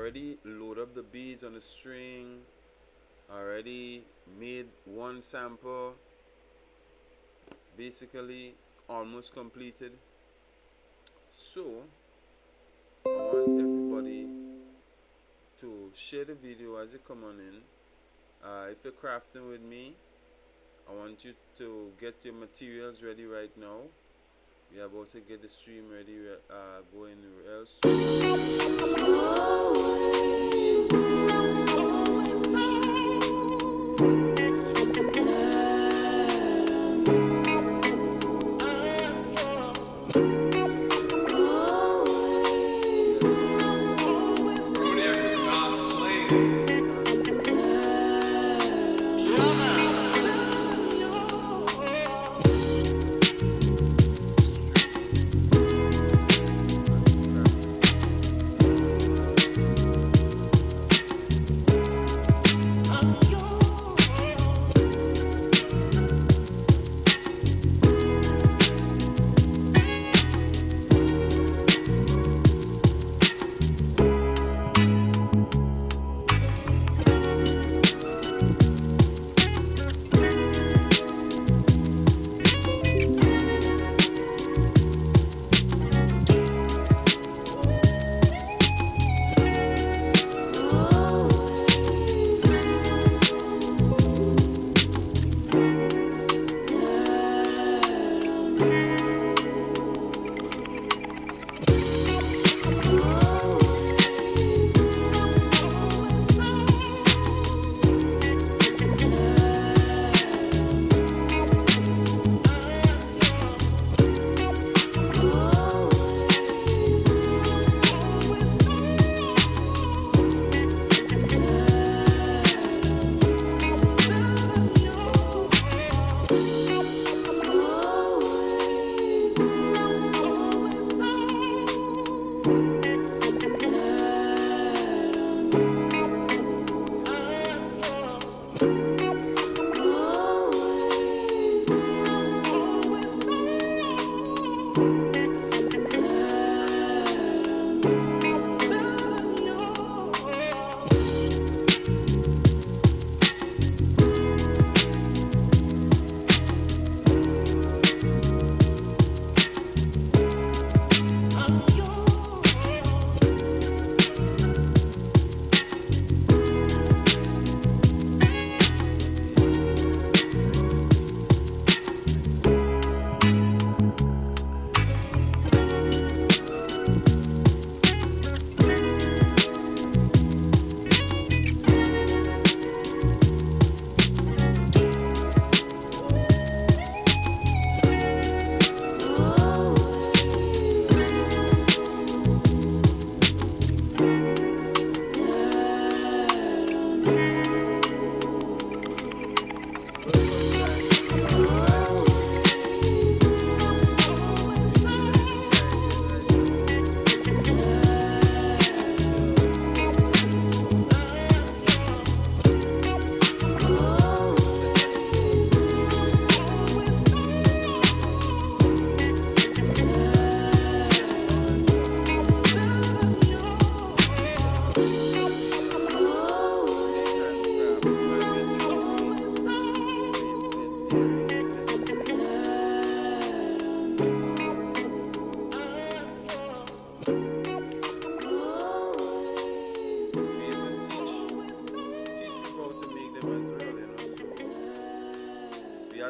already load up the beads on the string, already made one sample, basically almost completed. So I want everybody to share the video as you come on in. If you're crafting with me, I want you to get your materials ready right now. We're about to get the stream ready, going real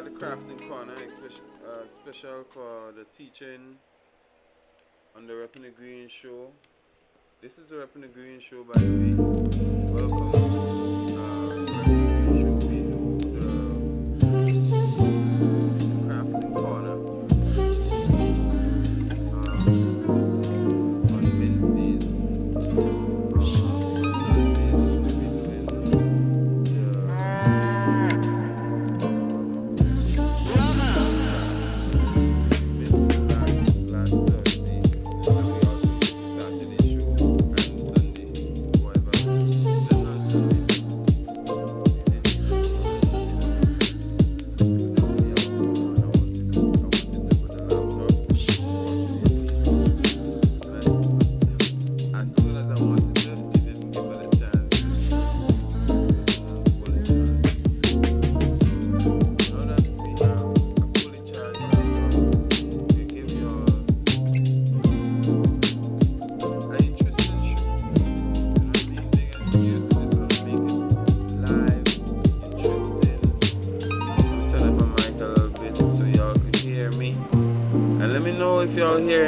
the crafting corner, special for the teaching on the Repping the Green show. This is the Repping the Green show, by the way. Welcome. Repping the Green show, we do the crafting corner on Wednesdays. Last Thursday, we also do Saturday show and Sunday, whatever.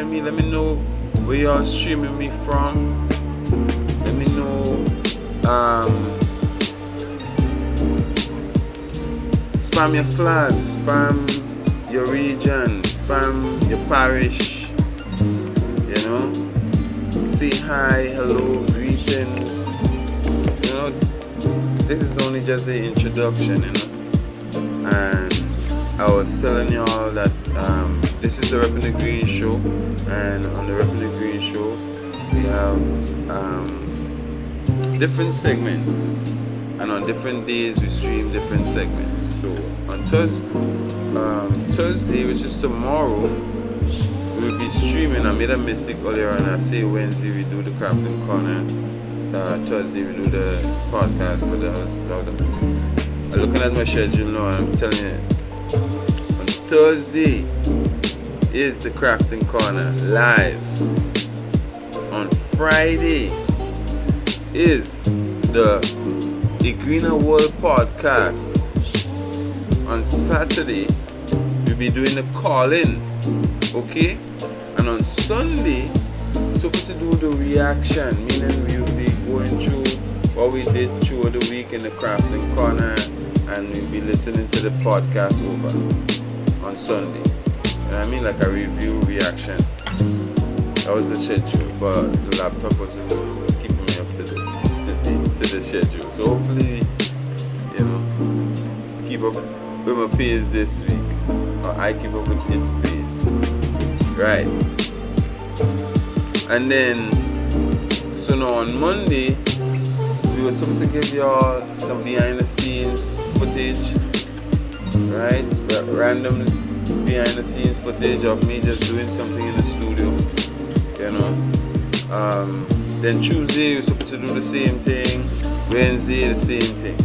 join me. Let me know where y'all streaming me from. Let me know. Spam your flag, spam your region, spam your parish. You know, say hi, hello, greetings. You know, this is only just the introduction. You know, and I was telling y'all that this is the Reppin' the Green show, and on the Reppin' the Green show we have different segments, and on different days we stream different segments. So on Thursday, which is tomorrow, we will be streaming. I made a mistake earlier and I say Wednesday we do the crafting corner, Thursday we do the podcast, but that was a mistake. I'm looking at my schedule now and I'm telling you, on Thursday is the crafting corner live. On Friday is the Greener World podcast. On Saturday we'll be doing the call-in, okay? And on Sunday supposed to do the reaction, meaning we'll be going through what we did through the week in the crafting corner, and we'll be listening to the podcast over on Sunday. You know what I mean? Like a review reaction. That was the schedule, but the laptop wasn't keeping me up to the schedule. So hopefully, you know, keep up with my pace this week, or I keep up with its pace. Right. And then, so now on Monday, we were supposed to give y'all some behind the scenes footage, right? Random behind the scenes footage of me just doing something in the studio, you know. Then Tuesday we're supposed to do the same thing. Wednesday the same thing,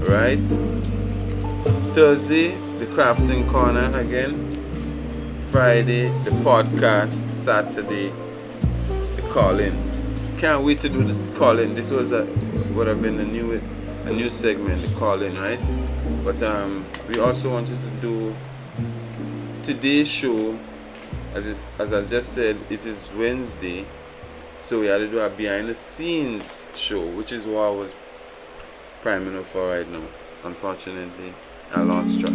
right? Thursday the crafting corner again. Friday the podcast. Saturday the call-in. Can't wait to do the call-in. This was would have been a new segment, the call-in, right? But we also wanted to do today's show. As I just said, it is Wednesday, so we had to do a behind the scenes show, which is what I was priming up for right now. Unfortunately, I lost track.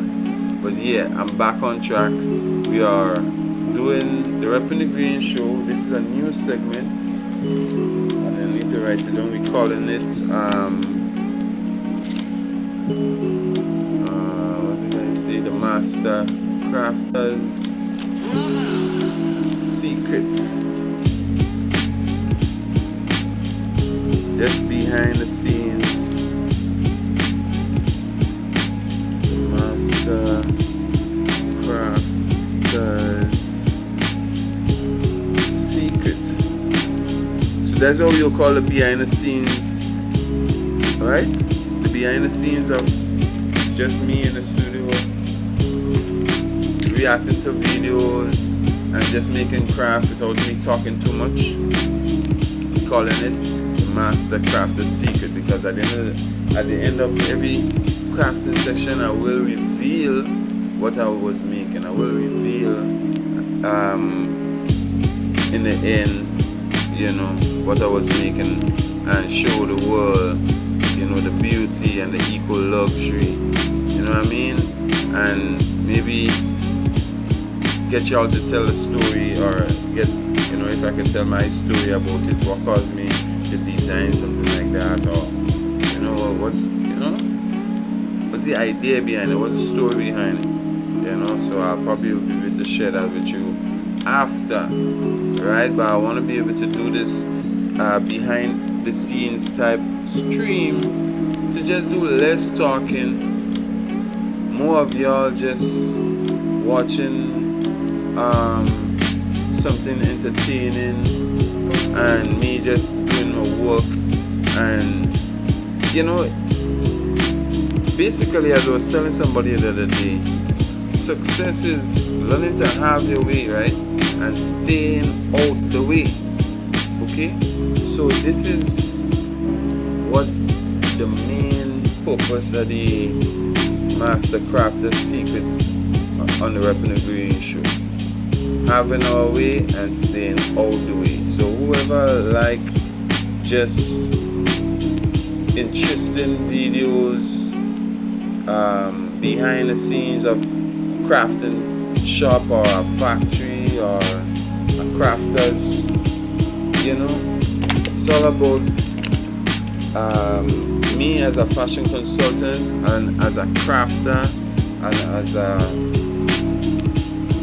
But yeah, I'm back on track. We are doing the Reppin' the Green show. This is a new segment. I need to write it down. We're calling it what did I say? The Master Crafter's Secret. Just behind the scenes. Master Crafter's Secret. So that's what we'll call the behind the scenes. Alright? The behind the scenes of just me in the studio reacting to videos and just making craft without me talking too much. I'm calling it the Master Crafter's Secret, because at the end of every crafting section I will reveal what I was making. I will reveal in the end, you know, what I was making, and show the world, you know, the beauty and the eco luxury, you know what I mean? And maybe get y'all to tell a story, or get, you know, if I can tell my story about it, what caused me to design something like that, or, you know, what's the idea behind it, what's the story behind it, you know? So I'll probably be able to share that with you after, right? But I want to be able to do this behind the scenes type stream, to just do less talking, more of y'all just watching something entertaining, and me just doing my work. And you know, basically, as I was telling somebody the other day, success is learning to have your way, right? And staying out the way. Okay? So this is what the main purpose of the Master Crafter's Secret on the Reppin' the Green show. having our way and staying out the way. So whoever like just interesting videos, behind the scenes of crafting shop or a factory or a crafters, you know, it's all about me as a fashion consultant and as a crafter and as a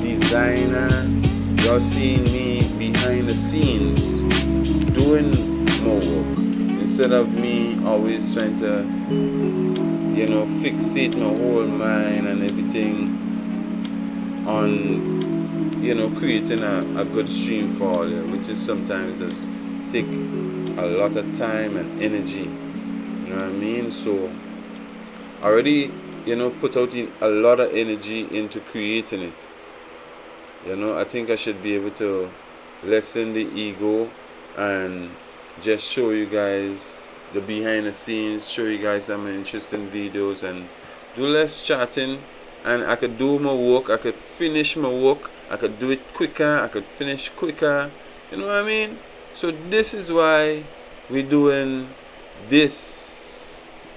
designer. You're seeing me behind the scenes doing more work instead of me always trying to, you know, fixate my whole mind and everything on, you know, creating a good stream for all you, which is sometimes just take a lot of time and energy. You know what I mean? So already, you know, put out a lot of energy into creating it. You know, I think I should be able to lessen the ego and just show you guys the behind the scenes, show you guys some interesting videos and do less chatting, and I could do my work, I could finish my work, I could do it quicker, I could finish quicker. You know what I mean? So this is why we're doing this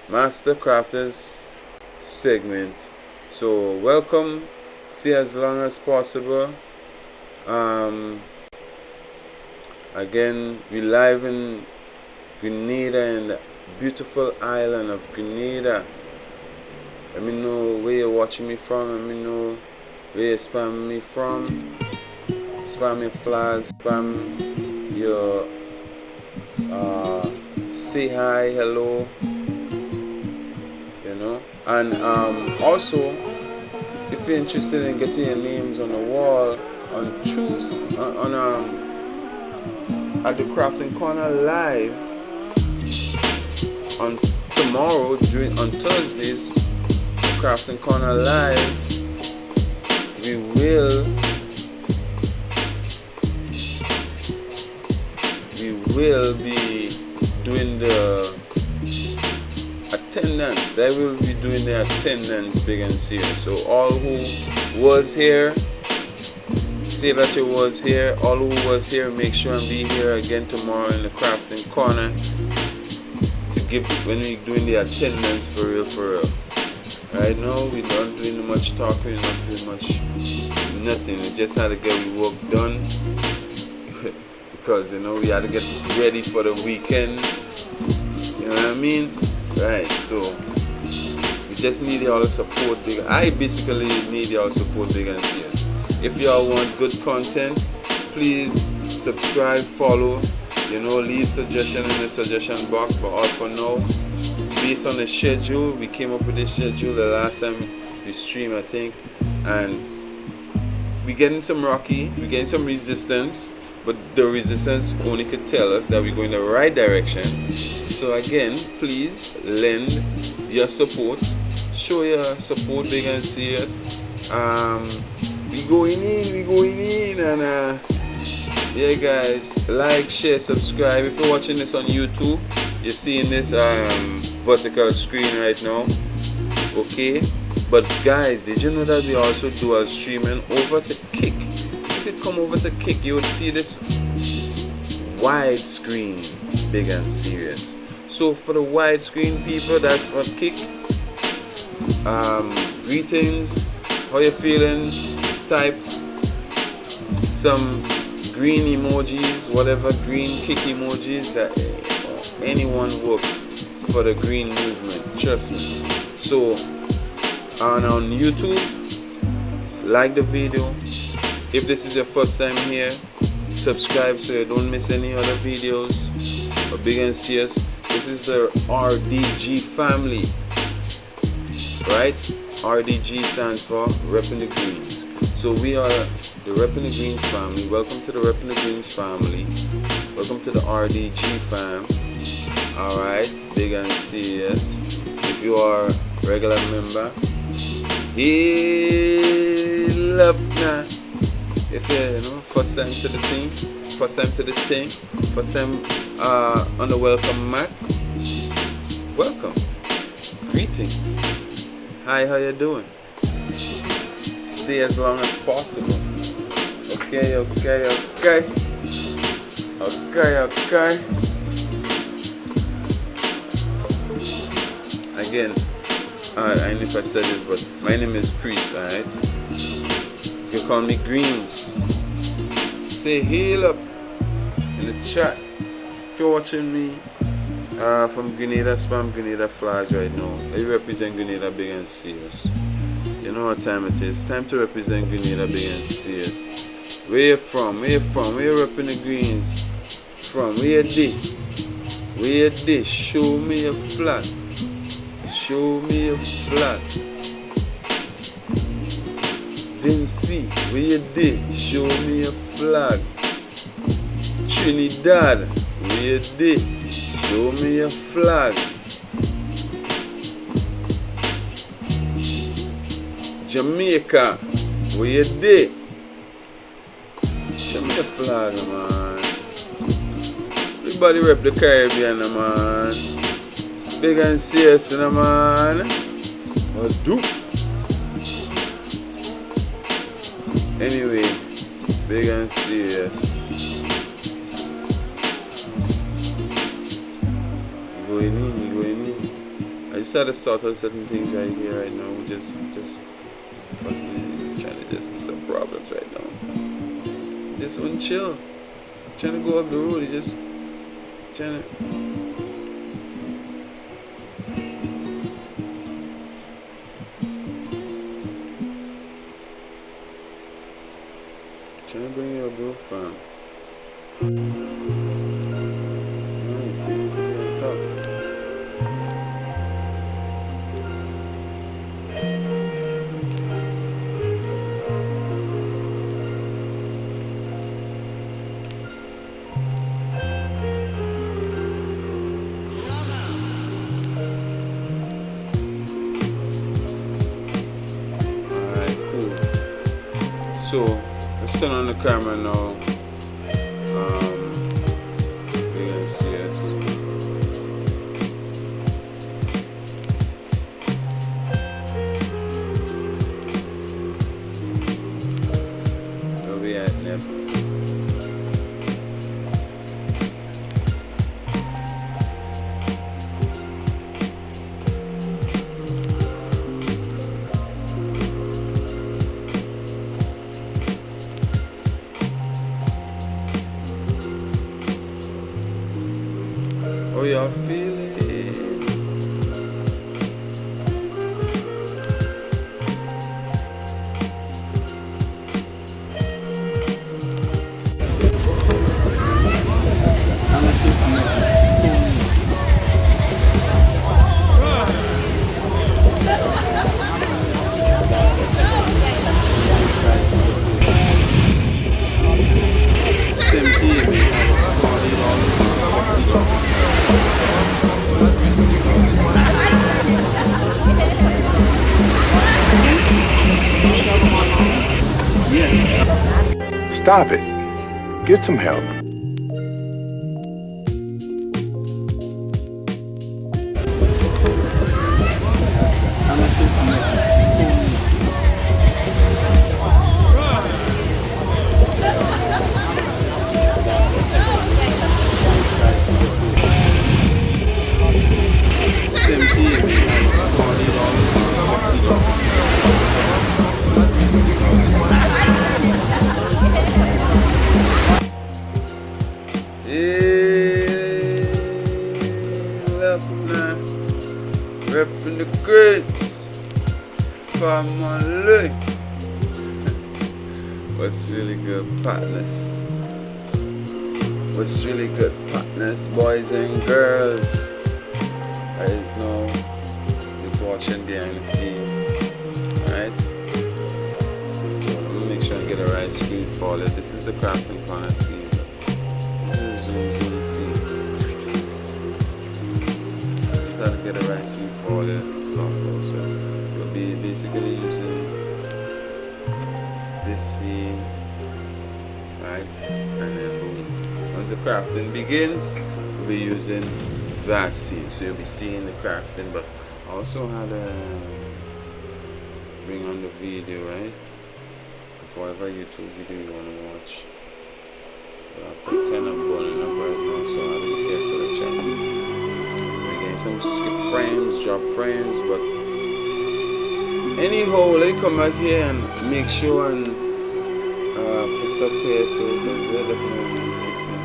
Master Crafters segment. So welcome, stay as long as possible. Again, we live in Grenada, in the beautiful island of Grenada. Let me know where you're watching me from. Let me know where you're spamming me from. Spam your flags, spam your say hi, hello, you know. And also, if you're interested in getting your names on the wall on at the Crafting Corner live on tomorrow on Thursdays, Crafting Corner live, we will be doing the attendance. They will be doing the attendance big and serious. So all who was here, say that you was here. All who was here, make sure and be here again tomorrow in the Crafting Corner to give when we doing the attendance for real. Right now we're not doing much talking, we're not doing much nothing. We just had to get the work done because, you know, we had to get ready for the weekend. You know what I mean? Right, so we just need y'all support big. I basically need y'all support big and serious. If y'all want good content, please subscribe, follow, you know, leave suggestion in the suggestion box. But all for now, based on the schedule, we came up with this schedule the last time we streamed, I think, and we're getting some rocky, we're getting some resistance, but the resistance only could tell us that we're going the right direction. So again, please lend your support, show your support big and serious. We going in, and yeah guys, like, share, subscribe. If you're watching this on YouTube, you're seeing this vertical screen right now, okay? But guys, did you know that we also do our streaming over to Kick? If you come over to Kick, you would see this wide screen big and serious. So for the widescreen people, that's for Kick. Greetings, how you feeling? Type some green emojis, whatever green Kick emojis, that anyone works for the green movement, trust me. So on YouTube, like the video. If this is your first time here, subscribe so you don't miss any other videos. But big and serious, this is the RDG family, right? RDG stands for Repping the Greens. So we are the Repping the Greens family. Welcome to the Repping the Greens family. Welcome to the RDG fam. Alright, big and serious. If you are a regular member, heal up now. If you know, first time to the scene, first time to the thing, first time on the welcome mat, welcome, greetings, hi, how you doing? Stay as long as possible, Okay. Again, I don't know if I said this, but my name is Priest, alright? You call me Greens. Say hail up in the chat. If you're watching me from Grenada, spam Grenada flags right now. I represent Grenada big and serious. You know what time it is. Time to represent Grenada big and serious. Where you from? Where you repping the Greens from? Where you did? Show me your flag. Show me your flag. Vinci, where you did? Show me your flag. Trinidad, where you did? Show me your flag. Jamaica, where you did? Show me your flag, man. Everybody rep the Caribbean, man. Big and serious, man. What do? Anyway, big and serious. Going in. I just had to sort out certain things right here, right now. Just fucking trying to just get some problems right now. Just want to chill. Trying to go up the road. Just trying to bring you a bro, fam. Alright, take it to the top. Alright, cool. So let's turn on the camera now. You can see us. Where we at, Nip? How y'all feeling? Stop it. Get some help. Repping the grades for my leg. What's really good, partners? What's really good, partners, boys and girls? Right now, just watching behind the scenes. Alright? So let me make sure I get the right screen for it. This is the crafts and corner scene. This is zoom scene. Just have to get the right scene. All the software, so we'll be basically using this scene, right, and then boom. Once the crafting begins, we'll be using that scene, so you'll be seeing the crafting, but also how to bring on the video, right? for whatever YouTube video you want to watch. But I'm kind of burning up right now, so I'll be careful to check. Again, some skip frames, drop frames, but anyhow, let's come back here and make sure and fix up here, so we're definitely fixing.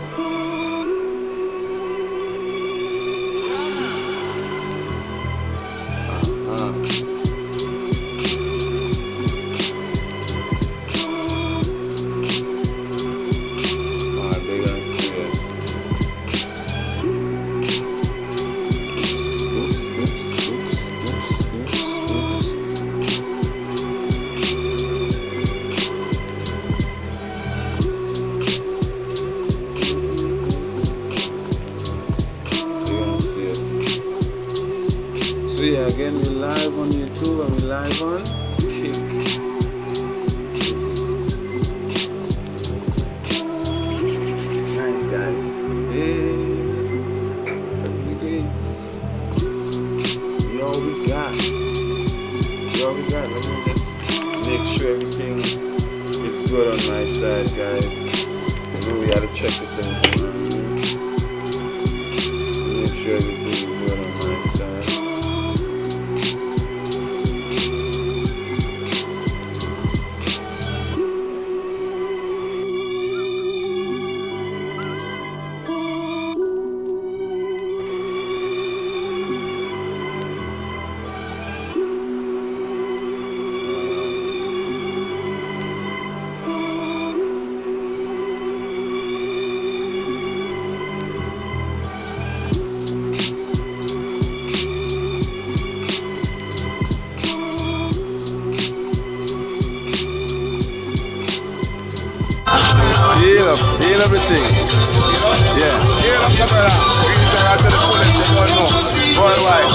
Yeah, again, we're live on YouTube and we're live on Kick. Nice, guys. Hey, you all we got. Let me just make sure everything is good on my side, guys. You know we gotta check the things. Make sure everything is good on my side. Heal everything. Yeah. Heal up the brother. We need to go to the police. They don't know. Worldwide.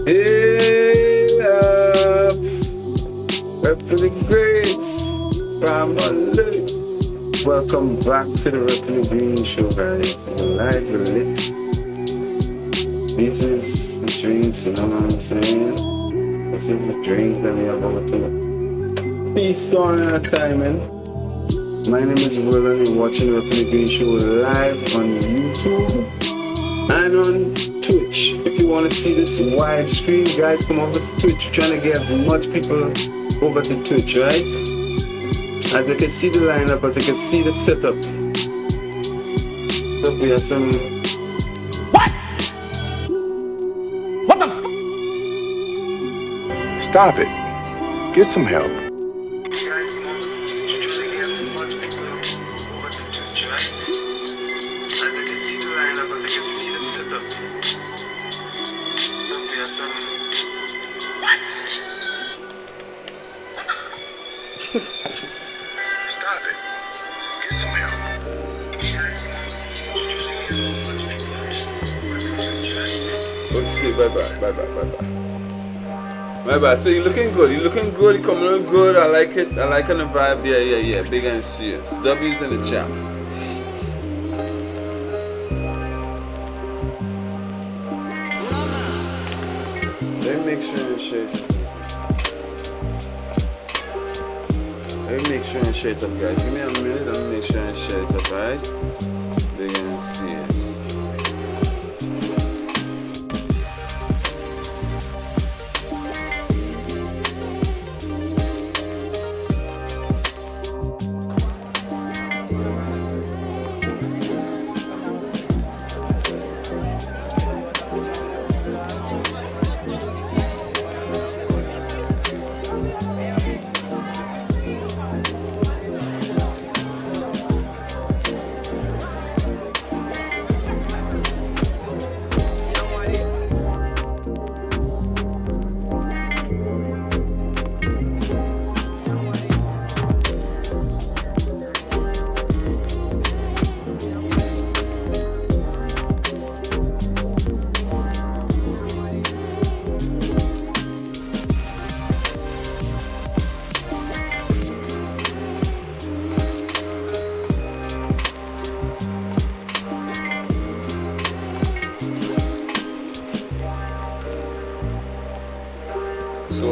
Heal up. Replica Grace. Family. Welcome back to the Replica Green Show, guys. Live lit. This is the drinks, you know what I'm saying? This is the drinks that we have over to feast on at a time, man. My name is Will and you're watching the Replica Green Show live on YouTube and on Twitch. If you want to see this wide screen, guys, come over to Twitch. We're trying to get as much people over to Twitch, right? As you can see the lineup, as you can see the setup. So we have some... What? What the? Stop it. Get some help. Guys, come over to Twitch. We're trying to get as much people over to Twitch, right? As you can see the lineup, as you can see the setup. So we have some... What? Stop it. Get some help. Let's see, bye bye. So you're looking good, you're coming out good. I like it, I like the vibe. Yeah, big and serious. W's in the chat. Let me make sure and share it. Let me make sure and share it up, guys. Give me a minute, let me make sure and share it up, right? Big and serious.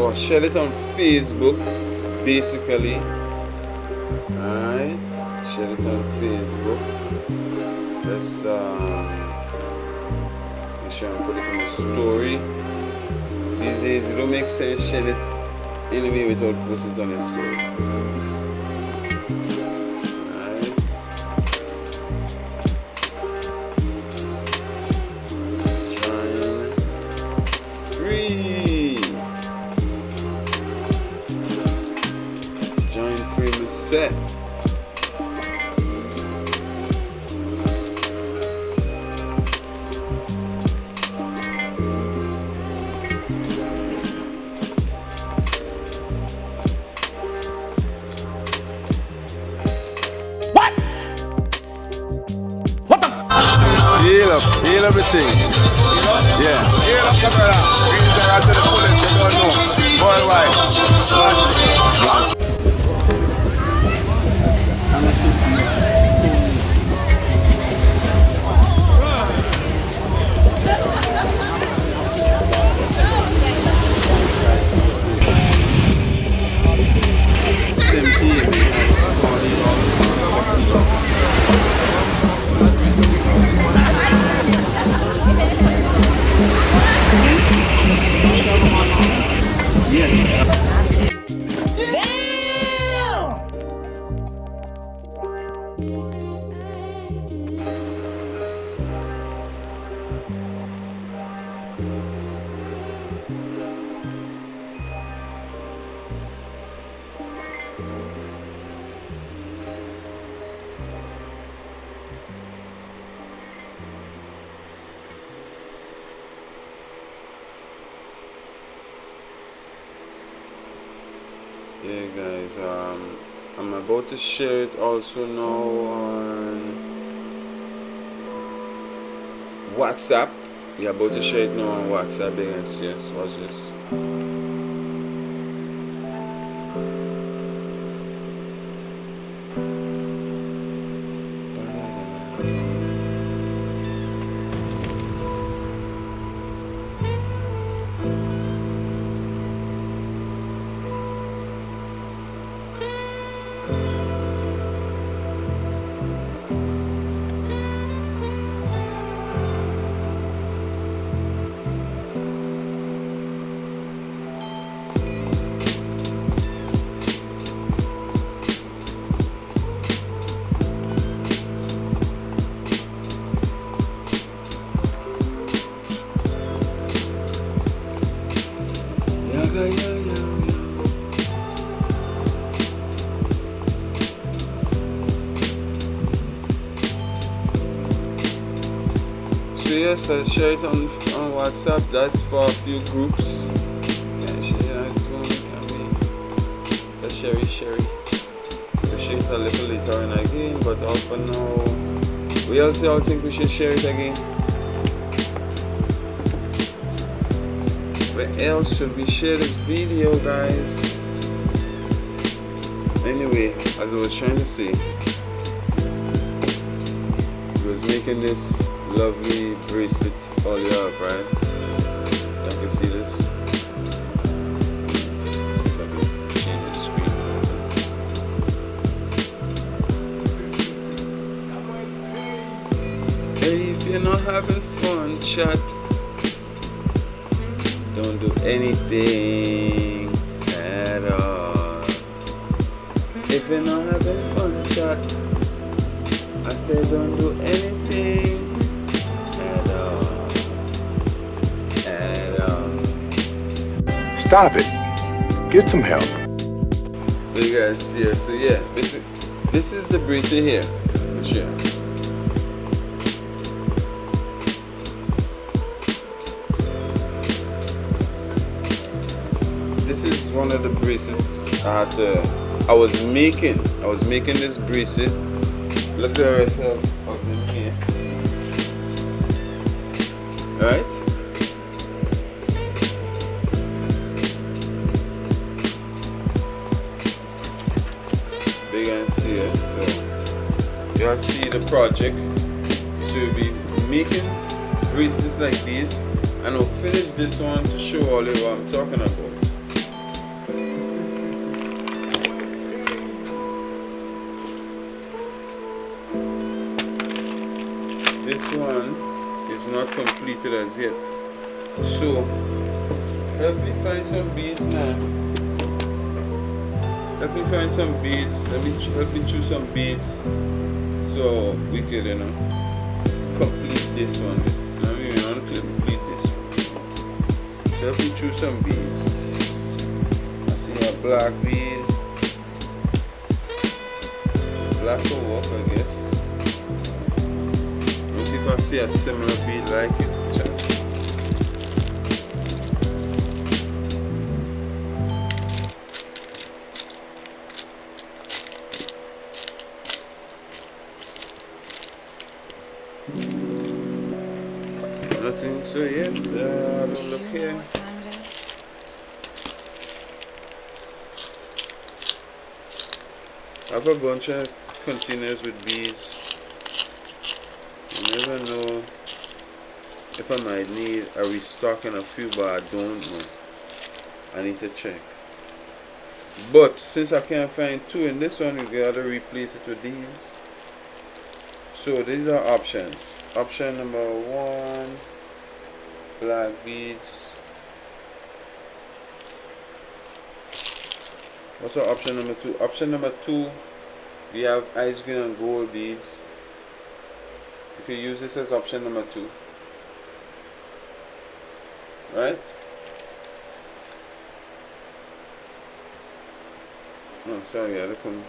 So I shared it on Facebook basically. Alright, shared it on Facebook. Let's make sure I put it in the story. These days it don't make sense sharing it anyway without posting it on your story. Alright. Join free set. Heal everything. Yeah. Heal up the brother. Things are to the fullest, you don't know. Worldwide. Yeah guys, I'm about to share it also now on WhatsApp. We're about to share it now on WhatsApp. Yes, watch this. So yes, I share it on WhatsApp. That's for a few groups. Yeah, share it one. So share it. We share it a little later on again, but all for now, we also all think we should share it again. Where else should we share this video, guys? Anyway, as I was trying to say, I was making this lovely bracelet all the up, right? You can see this. Let's see if I can change the screen. Hey, if you're not having fun, chat, don't do anything at all. If you're not having fun, chat, I said don't do anything at all. Stop it. Get some help. You guys see it. So yeah, this is the bracelet here. Sure. This is one of the bracelets I was making this bracelet. Look at the rest of them here. Alright? Big and see it. So you all see the project. So we'll be making bracelets like these, and I'll finish this one to show all you what I'm talking about. this one is not completed as yet. So help me find some beads now. Help me find some beads. Help me choose some beads so we could, complete this one. I mean, we want to complete this one. So help me choose some beads. I see a black bead. Black will work, I guess. Let's see if I see a similar bead like it. Check. Nothing, so yeah, don't look here. I have a bunch of containers with beads. You never know if I might need a restock in a few, but I don't know. I need to check. But since I can't find two in this one, you gotta replace it with these. So these are options. Option number 1, black beads. What's our option number 2? Option number 2, we have ice green and gold beads. You can use this as option number 2. Right? Oh, sorry, I come.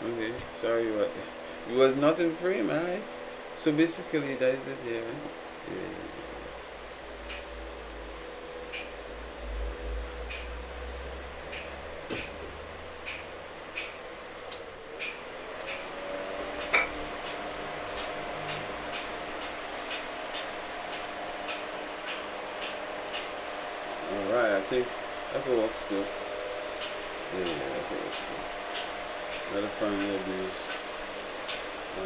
Okay, sorry, it was not in frame, right? So basically, that is it here, right? Yeah. Alright, I think that could work still. Yeah, that could work still. Gotta find the bees. I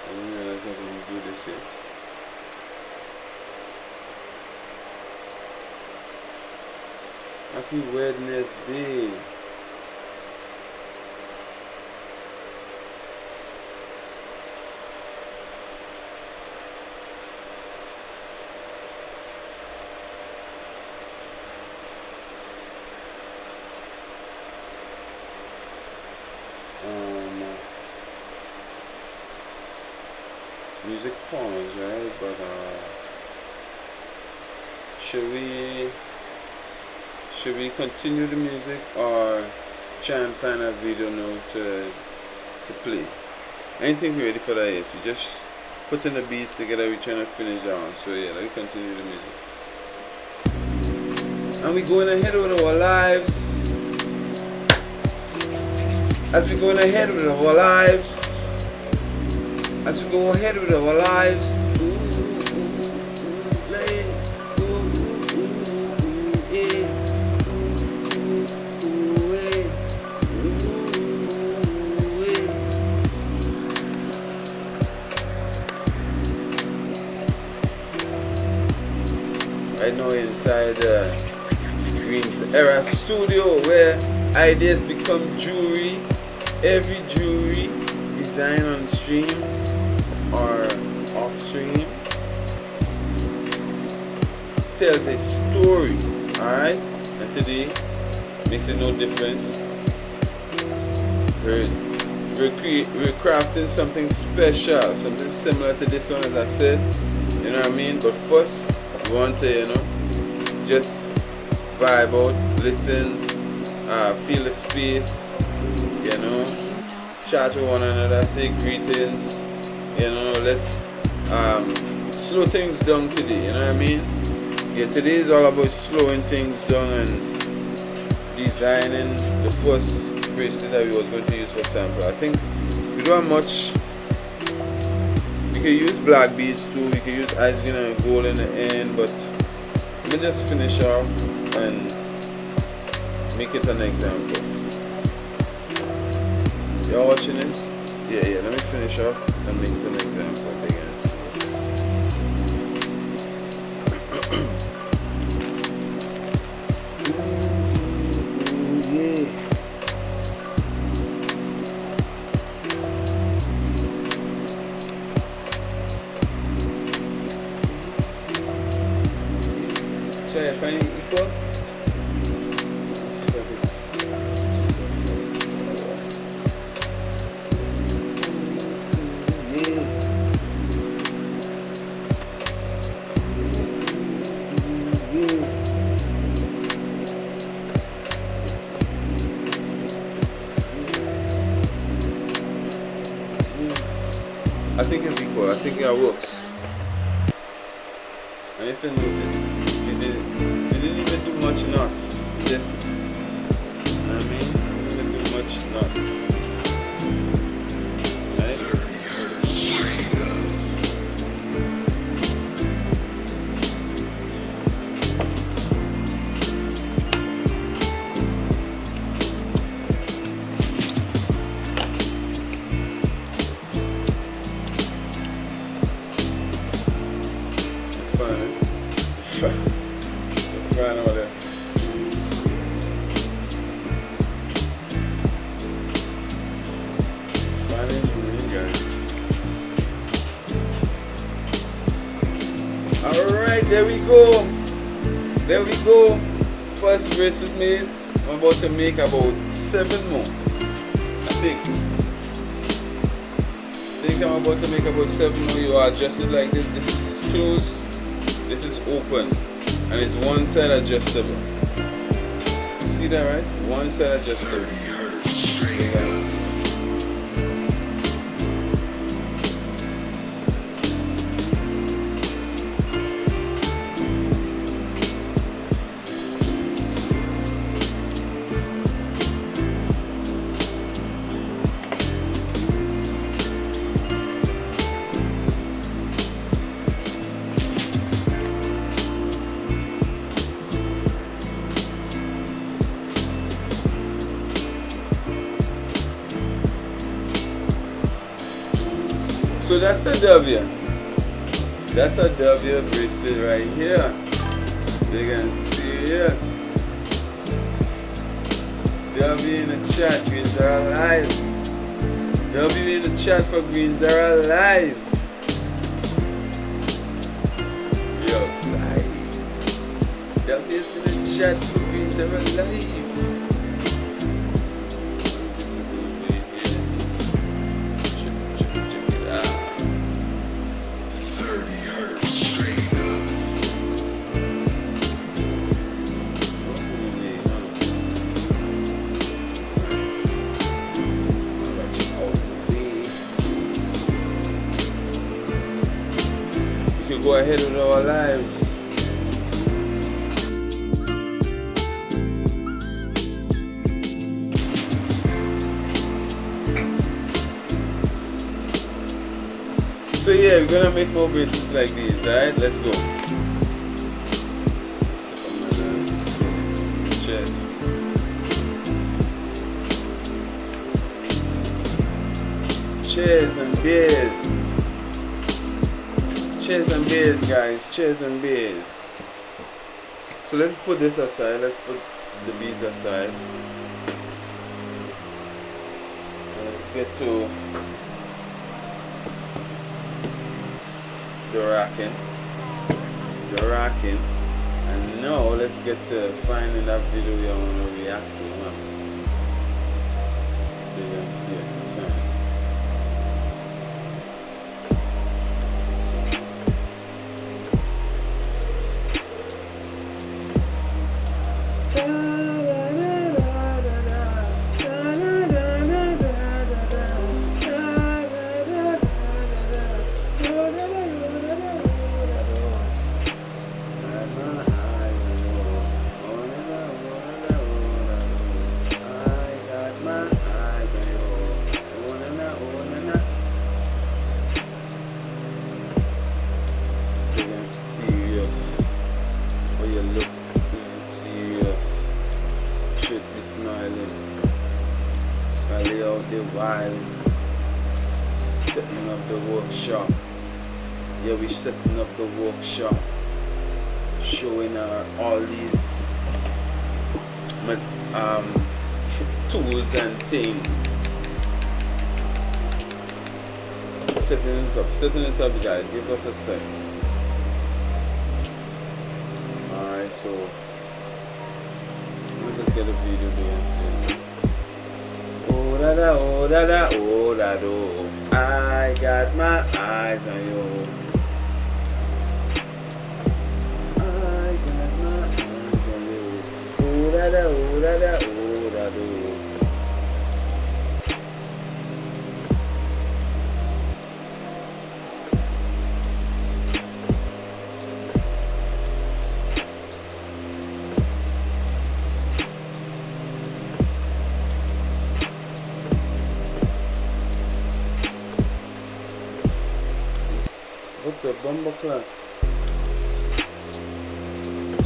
didn't realize I didn't do this yet. Happy Wednesday. Music pause, right? But should we continue the music or try and find a video now to play? I ain't think we're ready for that yet. We just putting the beats together, we're trying to finish on. So yeah, let's continue the music. And we're going ahead with our lives. As we're going ahead with our lives. As we go ahead with our lives, right now inside Green's Era Studio, where ideas become jewelry. Every jewelry design on stream or off stream tells a story, alright? And today makes it no difference. We're crafting something special, something similar to this one, as I said, you know what I mean? But first we want to, just vibe out, listen, feel the space, chat with one another, say greetings. Let's slow things down today, you know what I mean? Yeah, today is all about slowing things down and designing the first bracelet that we was going to use for sample. I think we don't have much. We can use black beads too, we can use ice green and gold in the end, but let me just finish off and make it an example. Y'all watching this? Yeah, let me finish off and make it an example again. try it, find it equal. I think it's equal. I think it works. And if you notice, we didn't even do much knots. Just, you know what I mean? We didn't do much knots. Right? Fine over there. Fine engineering, guys. Alright, there we go. There we go. First bracelet made. I'm about to make about 7 more. I think I'm about to make about 7 more. You adjust it like this. This is closed. This is open. And it's one side adjustable. See that, right? One side adjustable. Okay, so that's a W. That's a W bracelet right here. You can see, yes. W in the chat, greens are alive. W in the chat for greens are alive. We outside. W is in the chat for greens are alive. Go ahead with our lives. So yeah, we're gonna make more bracelets like these, alright? Let's go. Cheers. Cheers and beers. Cheers and beers, guys. Cheers and beers. So let's put this aside. Let's put the beads aside. Let's get to the racking. And now let's get to finding that video we want to react to. Huh? You can see us. It's fine. While setting up the workshop. Yeah, we're setting up the workshop, showing all these tools and things. Setting it up guys, give us a sec. Alright, so we'll just get a video doing. Oh da da, oh da da, oh da do. I got my eyes on you. I got my eyes on you. Oh da da, oh da da, oh da do. What the bumble clock?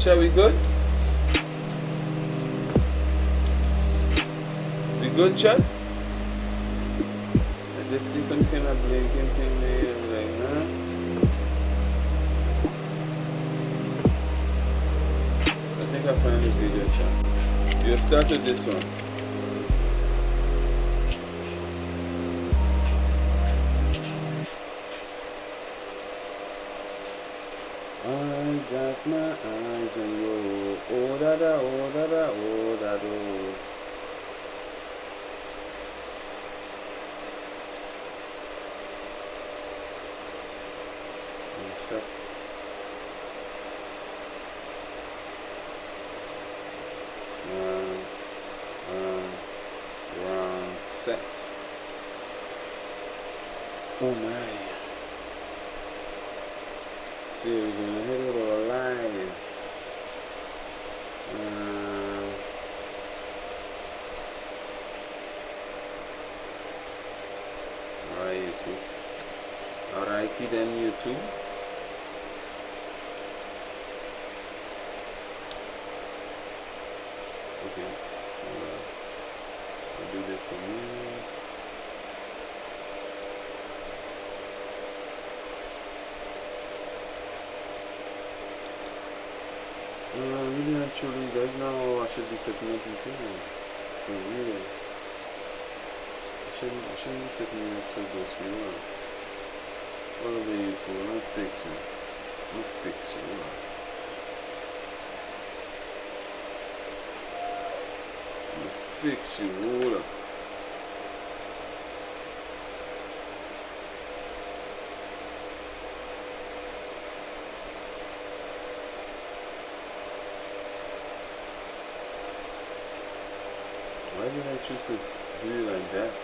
Shall we good? We good, Chad? I just see some kind of blinking thing there. I'm like, huh? I think I found the video, Chad. You started this one. I got my eyes on you. Oh da da, oh da da, oh da do. Stop. Round set. Oh my. See, we're gonna hit with our lives. Alright, YouTube. Alrighty then, YouTube. Okay. I'll do this for me. Really actually, that's not how I should be setting up YouTube. Really. I shouldn't be setting up so those me. All over YouTube, I'm fixing. Fix you, hold up. Why did I choose to do it like that?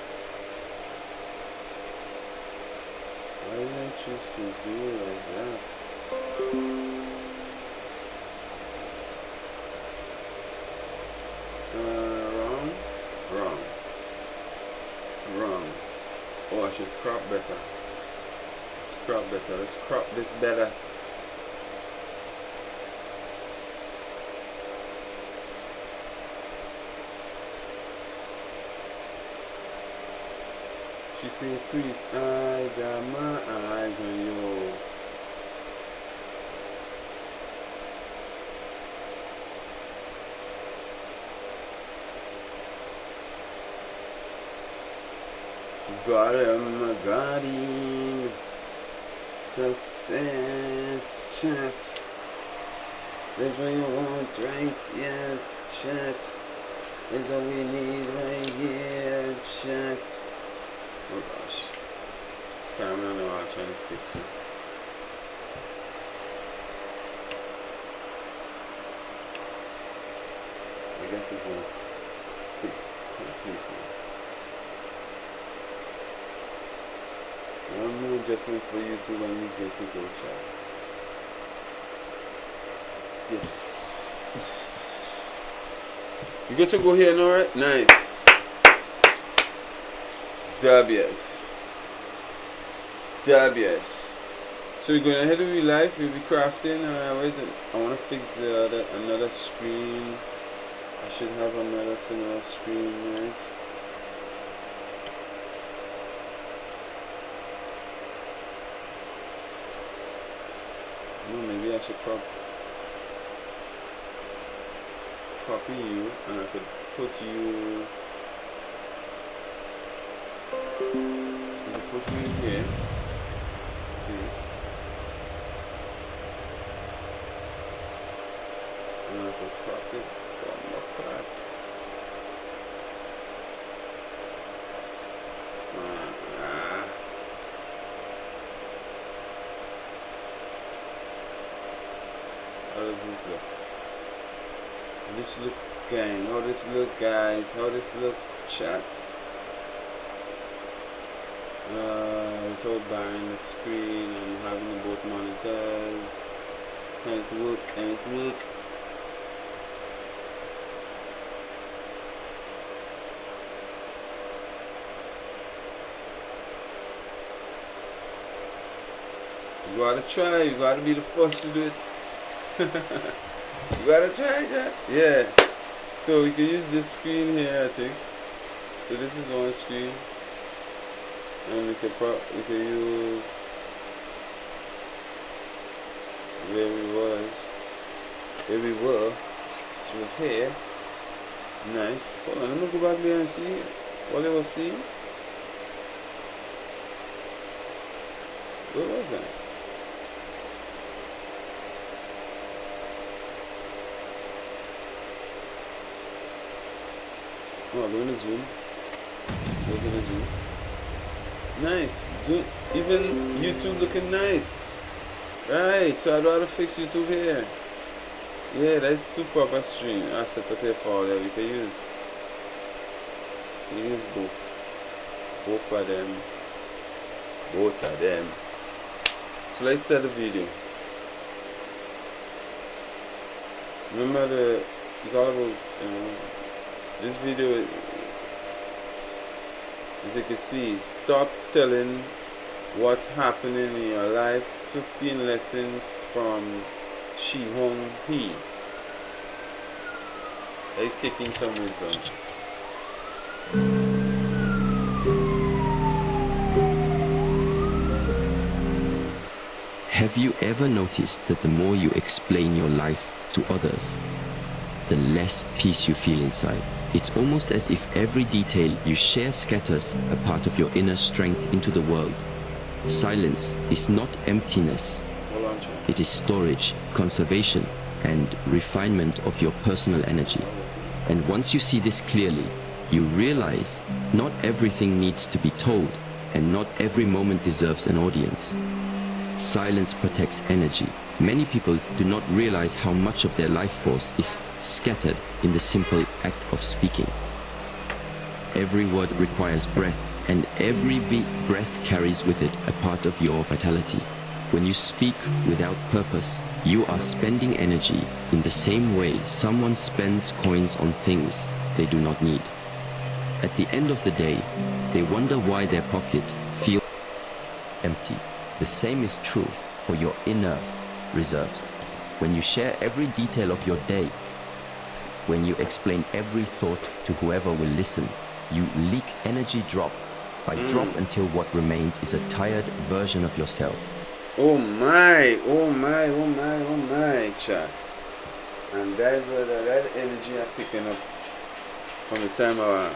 Why did I choose to do it like that? Wrong. Oh, I should crop better. Let's crop this better. She said, please, I got my eyes on you. Got him. Success, chat. That's what you want, right? Yes, chat. That's what we need right here, chat. Oh gosh. Can't remember how I'm trying to fix it. I guess it's not fixed completely. One more adjustment for YouTube and you get to go, chat. Yes. You get to go here now, right? Nice. Yes. So we're going ahead with your life. We'll be crafting. Where is it? I want to fix the another screen. I should have another screen, right? No, maybe I should copy you, and I could put you. Put you in here, please. I'm going to crop it. One more part. How does this look? This look, gang. How this look, guys? How this look, chat? Without buying the screen and having both monitors. Can't work, can't work. You gotta try, you gotta be the first to do it. You gotta try, Jack. Yeah. So we can use this screen here, I think. So this is one screen. And we can use where we were, which was here. Nice. Hold on, let me go back there and see what I was seeing. Where was I? Oh, I'm going to zoom. Where's the zoom? Nice. Zoom. Even YouTube looking nice. Right, so I'd rather fix YouTube here. Yeah, that's two proper stream. I set up here for that we can use. We use both. Both of them. Both of them. So let's start the video. Remember it's all about this video, as you can see, stop telling what's happening in your life. 15 lessons from Shi Hong Hee. They're taking some wisdom. Have you ever noticed that the more you explain your life to others, the less peace you feel inside? It's almost as if every detail you share scatters a part of your inner strength into the world. Silence is not emptiness. It is storage, conservation, and refinement of your personal energy. And once you see this clearly, you realize not everything needs to be told, and not every moment deserves an audience. Silence protects energy. Many people do not realize how much of their life force is scattered in the simple act of speaking. Every word requires breath, and every breath carries with it a part of your vitality. When you speak without purpose, you are spending energy in the same way someone spends coins on things they do not need. At the end of the day, they wonder why their pocket feels empty. The same is true for your inner reserves. When you share every detail of your day, when you explain every thought to whoever will listen, you leak energy drop by drop until what remains is a tired version of yourself. Oh my, oh my, oh my, oh my, chat. And that's what that energy I'm picking up from the time I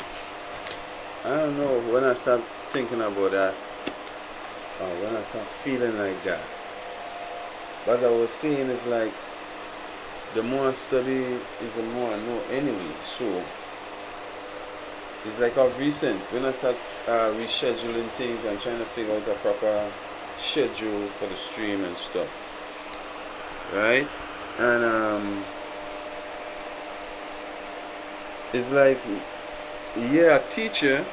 don't know, when I start thinking about that, or when I start feeling like that. But as I was saying, it's like the more I study is the more I know anyway. So it's like of recent, when I start rescheduling things and trying to figure out a proper schedule for the stream and stuff, right? And it's like, yeah, a teacher,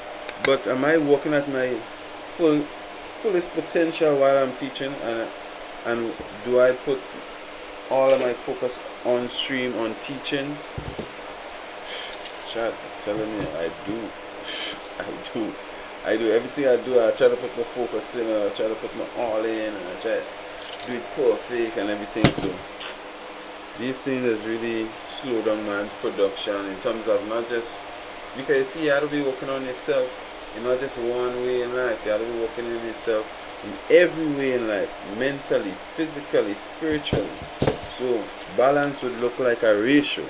but am I working at my fullest potential while I'm teaching? And do I put all of my focus on stream, on teaching? Chat, telling me I do. I do everything I do. I try to put my focus in, I try to put my all in, and I try to do it perfect and everything. So these things has really slowed down man's production in terms of not just, because you see, you have to be working on yourself in not just one way in life. You have to be working on yourself in every way in life, mentally, physically, spiritually. So balance would look like a ratio,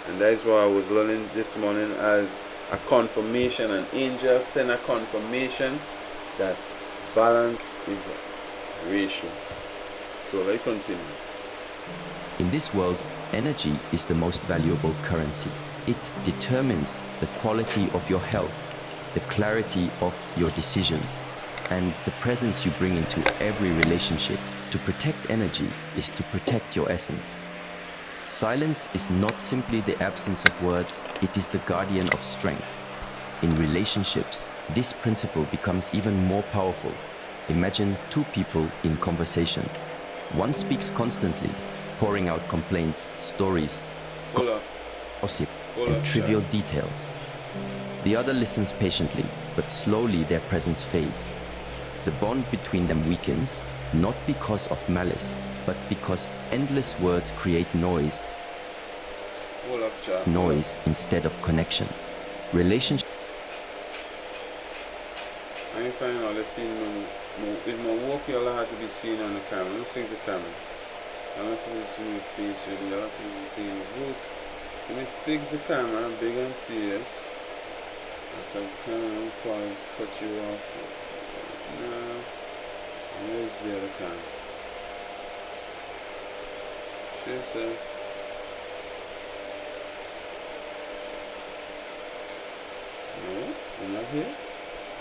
and that is what I was learning this morning as a confirmation. An angel sent a confirmation that balance is a ratio. So let's continue. In this world, Energy is the most valuable currency. It determines the quality of your health, the clarity of your decisions, and the presence you bring into every relationship. To protect energy is to protect your essence. Silence is not simply the absence of words, it is the guardian of strength. In relationships, this principle becomes even more powerful. Imagine two people in conversation. One speaks constantly, pouring out complaints, stories, gossip, and trivial details. The other listens patiently, but slowly their presence fades. The bond between them weakens, not because of malice, but because endless words create noise. Noise instead of connection. Relationship. I ain't finding all the scene. Is my walk all I have to be seen on the camera? Let me fix the camera. I'm not supposed to see my face really. I'm not supposed to be seeing the walk. Let me fix the camera, big and serious. I can kind of pause, cut you off. No. Where's the other camera? Show yourself. No, I'm not here.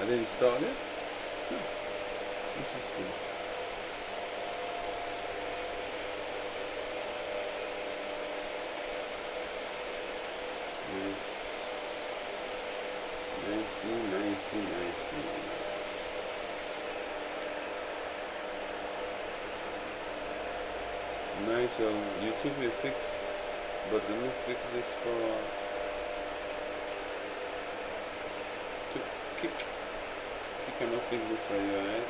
I didn't start it. Interesting. Nicey. Nice, YouTube will fix, but let me fix this for kick. You cannot fix this for you, alright?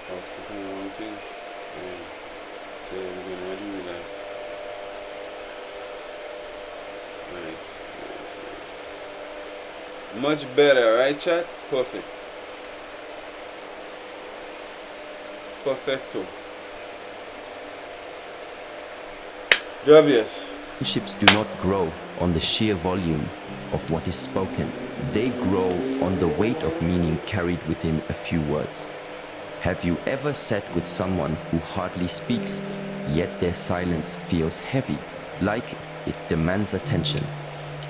I was cooking the wrong thing, and so we're gonna do that. Nice. Much better, right, chat? Perfect. Perfecto. Gracias. Relationships do not grow on the sheer volume of what is spoken. They grow on the weight of meaning carried within a few words. Have you ever sat with someone who hardly speaks, yet their silence feels heavy, like it demands attention?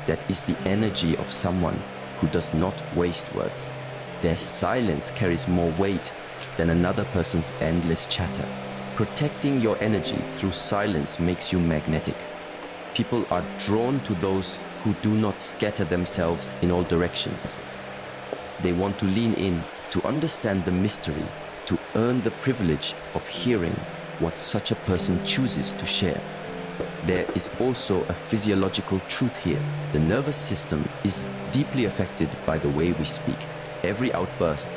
That is the energy of someone who does not waste words. Their silence carries more weight than another person's endless chatter. Protecting your energy through silence makes you magnetic. People are drawn to those who do not scatter themselves in all directions. They want to lean in, to understand the mystery, to earn the privilege of hearing what such a person chooses to share. There is also a physiological truth here. The nervous system is deeply affected by the way we speak. Every outburst,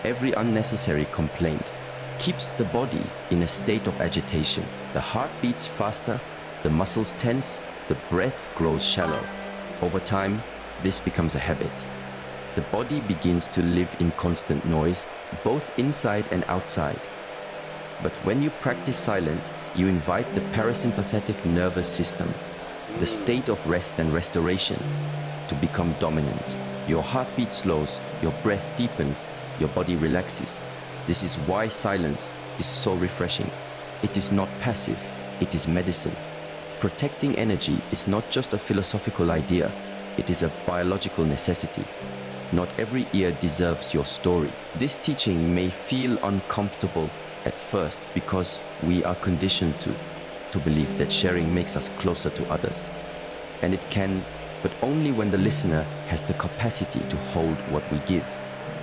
every unnecessary complaint keeps the body in a state of agitation. The heart beats faster, the muscles tense, the breath grows shallow. Over time, this becomes a habit. The body begins to live in constant noise, both inside and outside. But when you practice silence, you invite the parasympathetic nervous system, the state of rest and restoration, to become dominant. Your heartbeat slows, your breath deepens, your body relaxes. This is why silence is so refreshing. It is not passive, it is medicine. Protecting energy is not just a philosophical idea, it is a biological necessity. Not every ear deserves your story. This teaching may feel uncomfortable at first because we are conditioned to believe that sharing makes us closer to others. And it can, but only when the listener has the capacity to hold what we give.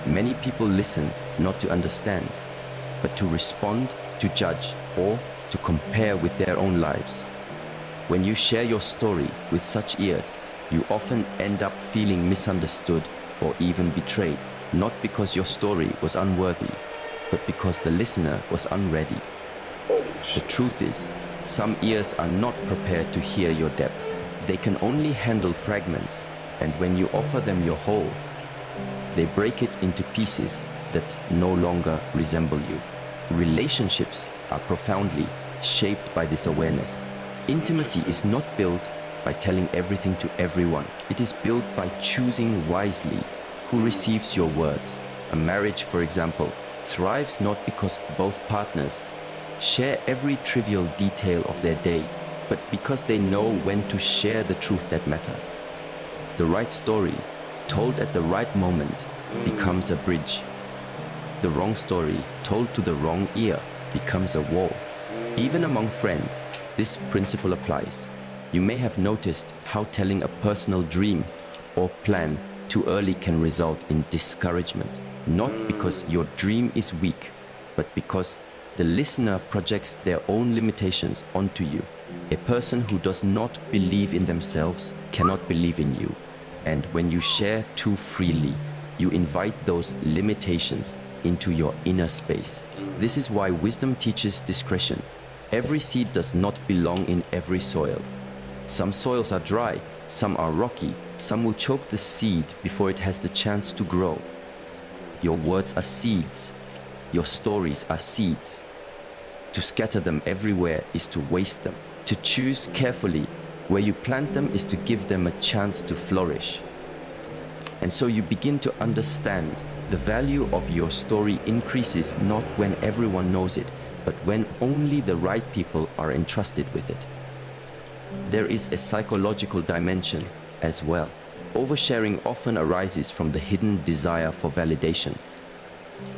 Many people listen not to understand, but to respond, to judge, or to compare with their own lives. When you share your story with such ears, you often end up feeling misunderstood or even betrayed, not because your story was unworthy, but because the listener was unready. The truth is, some ears are not prepared to hear your depth. They can only handle fragments, and when you offer them your whole, they break it into pieces that no longer resemble you. Relationships are profoundly shaped by this awareness. Intimacy is not built by telling everything to everyone. It is built by choosing wisely who receives your words. A marriage, for example, thrives not because both partners share every trivial detail of their day, but because they know when to share the truth that matters. The right story, told at the right moment, becomes a bridge. The wrong story, told to the wrong ear, becomes a wall. Even among friends, this principle applies. You may have noticed how telling a personal dream or plan too early can result in discouragement, not because your dream is weak, but because the listener projects their own limitations onto you. A person who does not believe in themselves cannot believe in you. And when you share too freely, you invite those limitations into your inner space. This is why wisdom teaches discretion. Every seed does not belong in every soil. Some soils are dry, some are rocky, some will choke the seed before it has the chance to grow. Your words are seeds. Your stories are seeds. To scatter them everywhere is to waste them. To choose carefully where you plant them is to give them a chance to flourish. And so you begin to understand the value of your story increases not when everyone knows it, but when only the right people are entrusted with it. There is a psychological dimension as well. Oversharing often arises from the hidden desire for validation.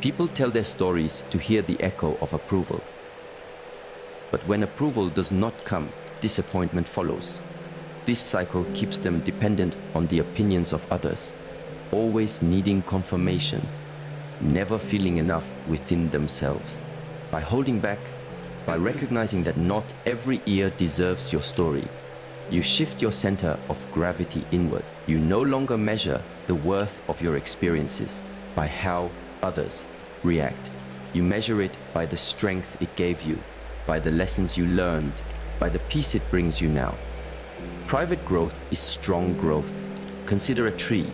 People tell their stories to hear the echo of approval. But when approval does not come, disappointment follows. This cycle keeps them dependent on the opinions of others, always needing confirmation, never feeling enough within themselves. By holding back, by recognizing that not every ear deserves your story, you shift your center of gravity inward. You no longer measure the worth of your experiences by how others react. You measure it by the strength it gave you, by the lessons you learned, by the peace it brings you now. Private growth is strong growth. Consider a tree.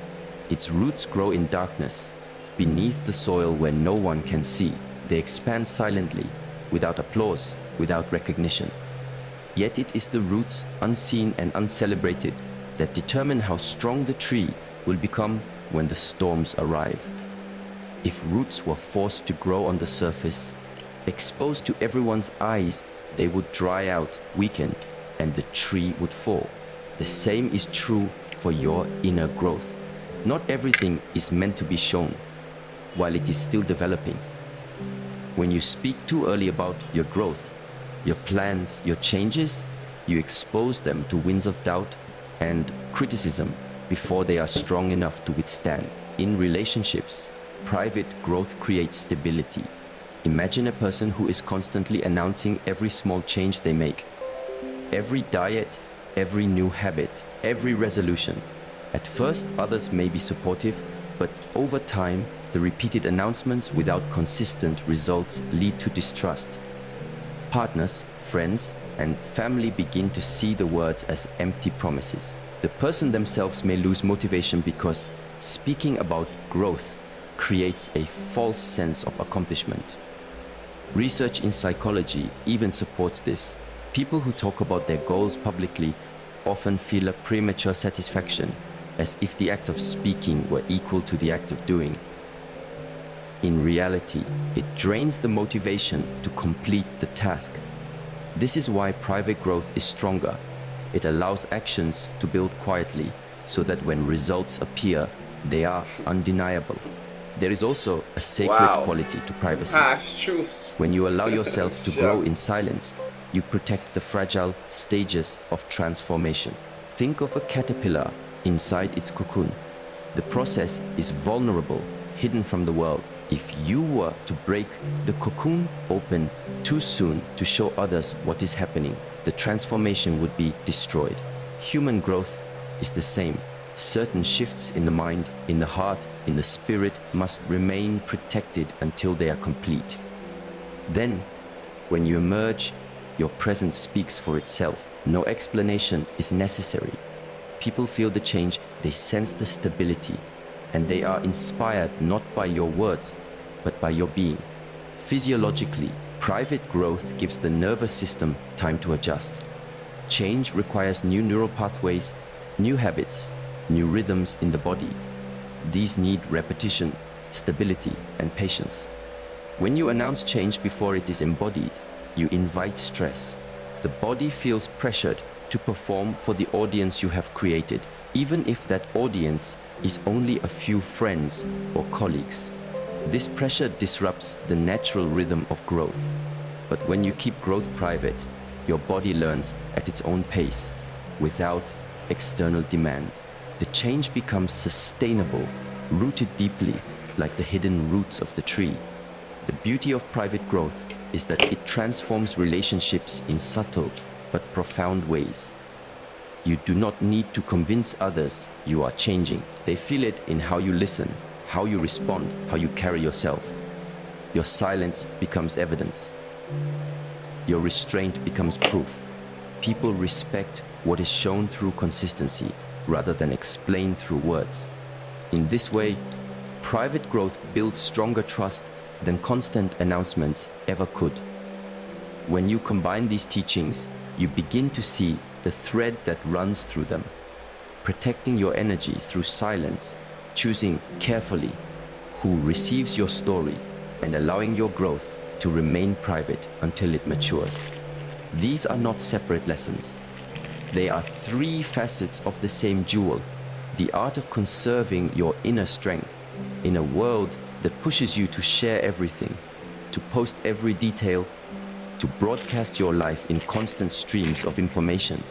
Its roots grow in darkness, beneath the soil where no one can see. They expand silently, without applause, without recognition. Yet it is the roots, unseen and uncelebrated, that determine how strong the tree will become when the storms arrive. If roots were forced to grow on the surface, exposed to everyone's eyes, they would dry out, weaken, and the tree would fall. The same is true for your inner growth. Not everything is meant to be shown while it is still developing. When you speak too early about your growth, your plans, your changes, you expose them to winds of doubt and criticism before they are strong enough to withstand. In relationships, private growth creates stability. Imagine a person who is constantly announcing every small change they make, every diet, every new habit, every resolution. At first, others may be supportive, but over time, the repeated announcements without consistent results lead to distrust. Partners, friends, and family begin to see the words as empty promises. The person themselves may lose motivation because speaking about growth creates a false sense of accomplishment. Research in psychology even supports this. People who talk about their goals publicly often feel a premature satisfaction, as if the act of speaking were equal to the act of doing. In reality, it drains the motivation to complete the task. This is why private growth is stronger. It allows actions to build quietly, so that when results appear, they are undeniable. There is also a sacred quality to privacy. Truth. When you allow yourself to grow in silence, you protect the fragile stages of transformation. Think of a caterpillar inside its cocoon. The process is vulnerable, hidden from the world. If you were to break the cocoon open too soon to show others what is happening, the transformation would be destroyed. Human growth is the same. Certain shifts in the mind, in the heart, in the spirit must remain protected until they are complete. Then, when you emerge, your presence speaks for itself. No explanation is necessary. People feel the change, they sense the stability, and they are inspired not by your words, but by your being. Physiologically, private growth gives the nervous system time to adjust. Change requires new neural pathways, new habits, new rhythms in the body. These need repetition, stability, and patience. When you announce change before it is embodied, you invite stress. The body feels pressured to perform for the audience you have created, even if that audience is only a few friends or colleagues. This pressure disrupts the natural rhythm of growth. But when you keep growth private, your body learns at its own pace, without external demand. The change becomes sustainable, rooted deeply, like the hidden roots of the tree. The beauty of private growth is that it transforms relationships in subtle but profound ways. You do not need to convince others you are changing. They feel it in how you listen, how you respond, how you carry yourself. Your silence becomes evidence. Your restraint becomes proof. People respect what is shown through consistency rather than explained through words. In this way, private growth builds stronger trust than constant announcements ever could. When you combine these teachings, you begin to see the thread that runs through them, protecting your energy through silence, choosing carefully who receives your story, and allowing your growth to remain private until it matures. These are not separate lessons. They are three facets of the same jewel, the art of conserving your inner strength in a world that pushes you to share everything, to post every detail, to broadcast your life in constant streams of information.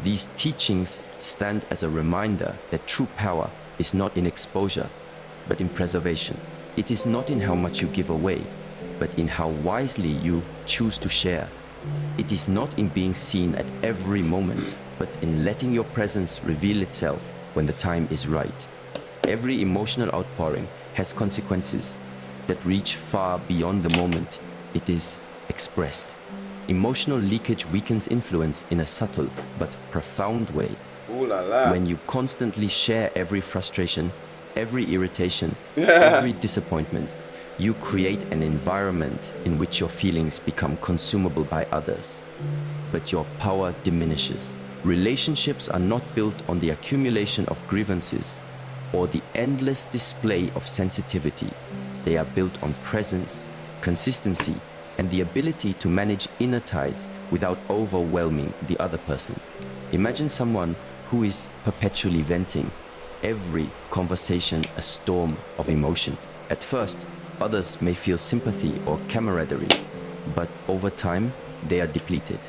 These teachings stand as a reminder that true power is not in exposure, but in preservation. It is not in how much you give away, but in how wisely you choose to share. It is not in being seen at every moment, but in letting your presence reveal itself when the time is right. Every emotional outpouring has consequences that reach far beyond the moment it is expressed. Emotional leakage weakens influence in a subtle but profound way. Ooh la la. When you constantly share every frustration, every irritation, every disappointment, you create an environment in which your feelings become consumable by others, but your power diminishes. Relationships are not built on the accumulation of grievances or the endless display of sensitivity. They are built on presence, consistency, and the ability to manage inner tides without overwhelming the other person. Imagine someone who is perpetually venting, every conversation a storm of emotion. At first, others may feel sympathy or camaraderie, but over time, they are depleted.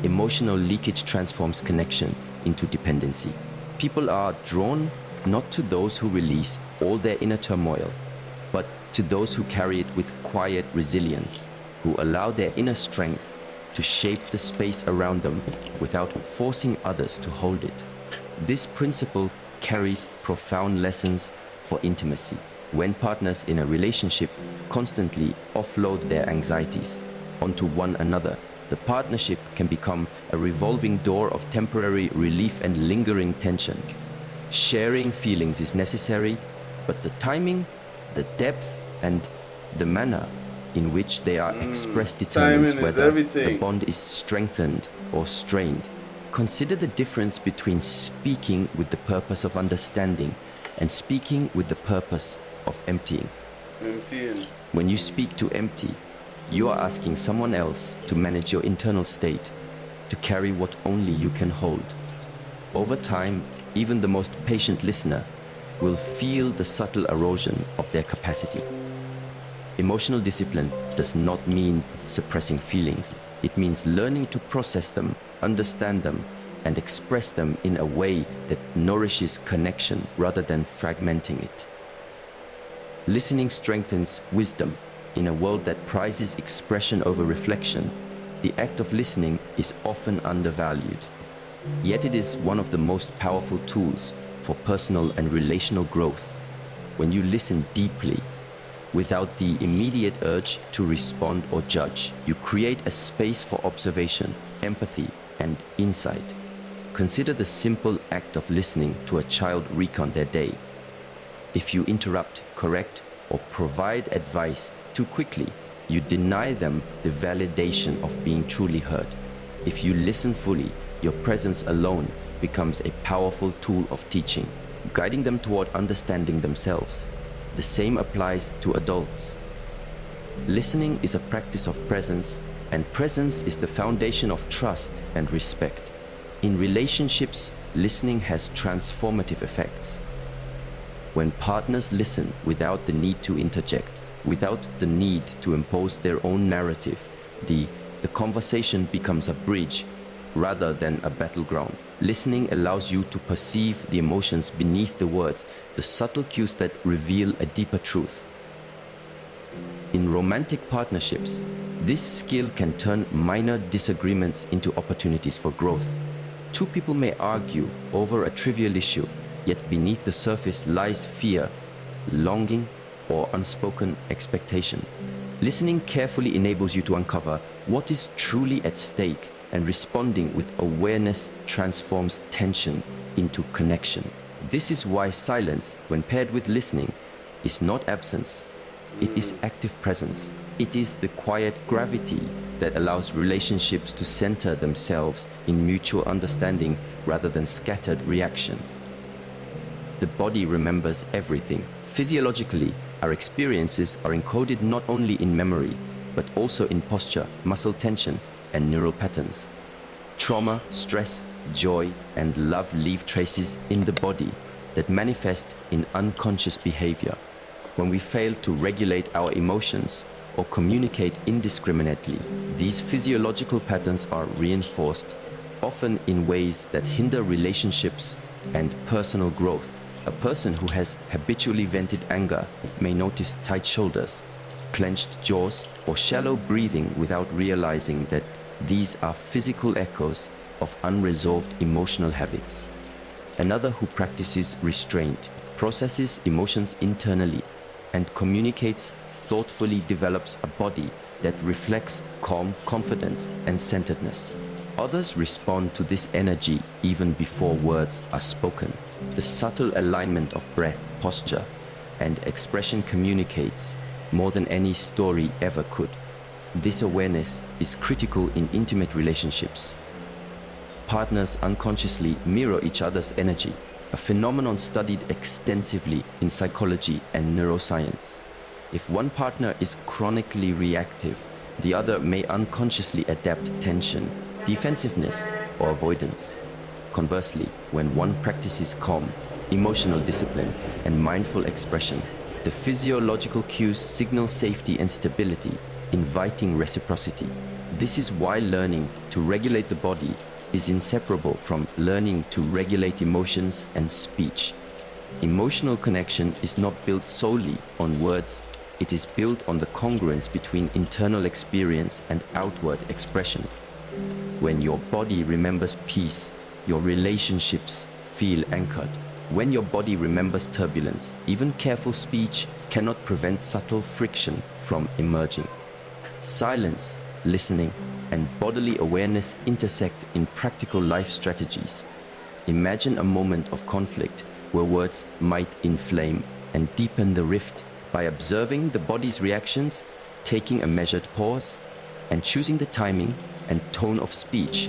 Emotional leakage transforms connection into dependency. People are drawn not to those who release all their inner turmoil, but to those who carry it with quiet resilience, who allow their inner strength to shape the space around them without forcing others to hold it. This principle carries profound lessons for intimacy. When partners in a relationship constantly offload their anxieties onto one another, the partnership can become a revolving door of temporary relief and lingering tension. Sharing feelings is necessary, but the timing, the depth, and the manner in which they are expressed determines whether the bond is strengthened or strained. Consider the difference between speaking with the purpose of understanding and speaking with the purpose of emptying. When you speak to empty, you are asking someone else to manage your internal state, to carry what only you can hold. Over time, even the most patient listener will feel the subtle erosion of their capacity. Emotional discipline does not mean suppressing feelings. It means learning to process them, understand them, and express them in a way that nourishes connection rather than fragmenting it. Listening strengthens wisdom. In a world that prizes expression over reflection, the act of listening is often undervalued. Yet it is one of the most powerful tools for personal and relational growth. When you listen deeply, without the immediate urge to respond or judge, you create a space for observation, empathy, and insight. Consider the simple act of listening to a child recount their day. If you interrupt, correct, or provide advice too quickly, you deny them the validation of being truly heard. If you listen fully, your presence alone becomes a powerful tool of teaching, guiding them toward understanding themselves. The same applies to adults. Listening is a practice of presence, and presence is the foundation of trust and respect. In relationships, listening has transformative effects. When partners listen without the need to interject, without the need to impose their own narrative, the conversation becomes a bridge rather than a battleground. Listening allows you to perceive the emotions beneath the words, the subtle cues that reveal a deeper truth. In romantic partnerships, this skill can turn minor disagreements into opportunities for growth. Two people may argue over a trivial issue, yet beneath the surface lies fear, longing, or unspoken expectation. Listening carefully enables you to uncover what is truly at stake, and responding with awareness transforms tension into connection. This is why silence, when paired with listening, is not absence, it is active presence. It is the quiet gravity that allows relationships to center themselves in mutual understanding rather than scattered reaction. The body remembers everything. Physiologically, our experiences are encoded not only in memory, but also in posture, muscle tension, and neural patterns. Trauma, stress, joy, and love leave traces in the body that manifest in unconscious behavior. When we fail to regulate our emotions or communicate indiscriminately, these physiological patterns are reinforced, often in ways that hinder relationships and personal growth. A person who has habitually vented anger may notice tight shoulders, clenched jaws, or shallow breathing without realizing that these are physical echoes of unresolved emotional habits. Another who practices restraint, processes emotions internally, and communicates thoughtfully develops a body that reflects calm confidence and centeredness. Others respond to this energy even before words are spoken. The subtle alignment of breath, posture, and expression communicates more than any story ever could. This awareness is critical in intimate relationships. Partners unconsciously mirror each other's energy, a phenomenon studied extensively in psychology and neuroscience. If one partner is chronically reactive, the other may unconsciously adapt tension, defensiveness, or avoidance. Conversely, when one practices calm, emotional discipline, and mindful expression, the physiological cues signal safety and stability, inviting reciprocity. This is why learning to regulate the body is inseparable from learning to regulate emotions and speech. Emotional connection is not built solely on words, it is built on the congruence between internal experience and outward expression. When your body remembers peace, your relationships feel anchored. When your body remembers turbulence, even careful speech cannot prevent subtle friction from emerging. Silence, listening, and bodily awareness intersect in practical life strategies. Imagine a moment of conflict where words might inflame and deepen the rift. By observing the body's reactions, taking a measured pause, and choosing the timing and tone of speech,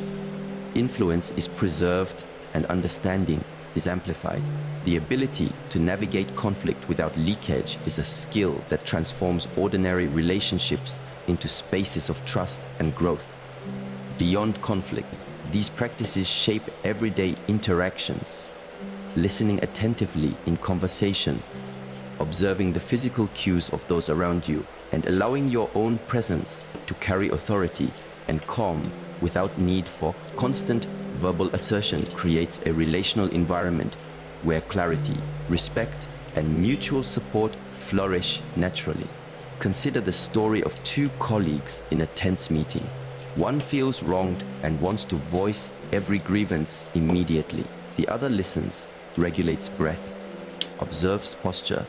influence is preserved and understanding is amplified. The ability to navigate conflict without leakage is a skill that transforms ordinary relationships into spaces of trust and growth. Beyond conflict, these practices shape everyday interactions. Listening attentively in conversation, observing the physical cues of those around you, and allowing your own presence to carry authority and calm without need for constant verbal assertion creates a relational environment where clarity, respect, and mutual support flourish naturally. Consider the story of two colleagues in a tense meeting. One feels wronged and wants to voice every grievance immediately. The other listens, regulates breath, observes posture,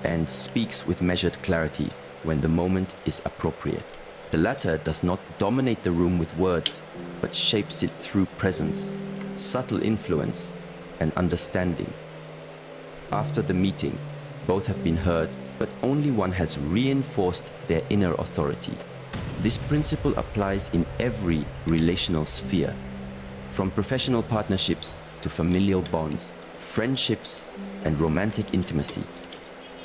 and speaks with measured clarity when the moment is appropriate. The latter does not dominate the room with words, but shapes it through presence, subtle influence, and understanding. After the meeting, both have been heard but only one has reinforced their inner authority. This principle applies in every relational sphere, from professional partnerships to familial bonds, friendships, and romantic intimacy.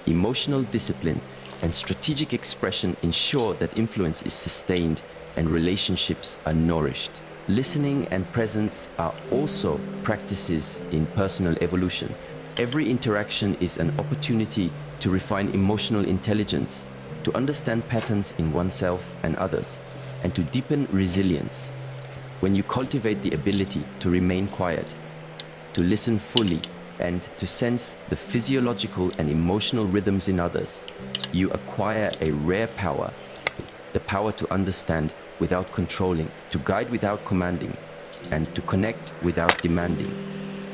Emotional discipline and strategic expression ensure that influence is sustained and relationships are nourished. Listening and presence are also practices in personal evolution. Every interaction is an opportunity to refine emotional intelligence, to understand patterns in oneself and others, and to deepen resilience. When you cultivate the ability to remain quiet, to listen fully, and to sense the physiological and emotional rhythms in others, you acquire a rare power, the power to understand without controlling, to guide without commanding, and to connect without demanding.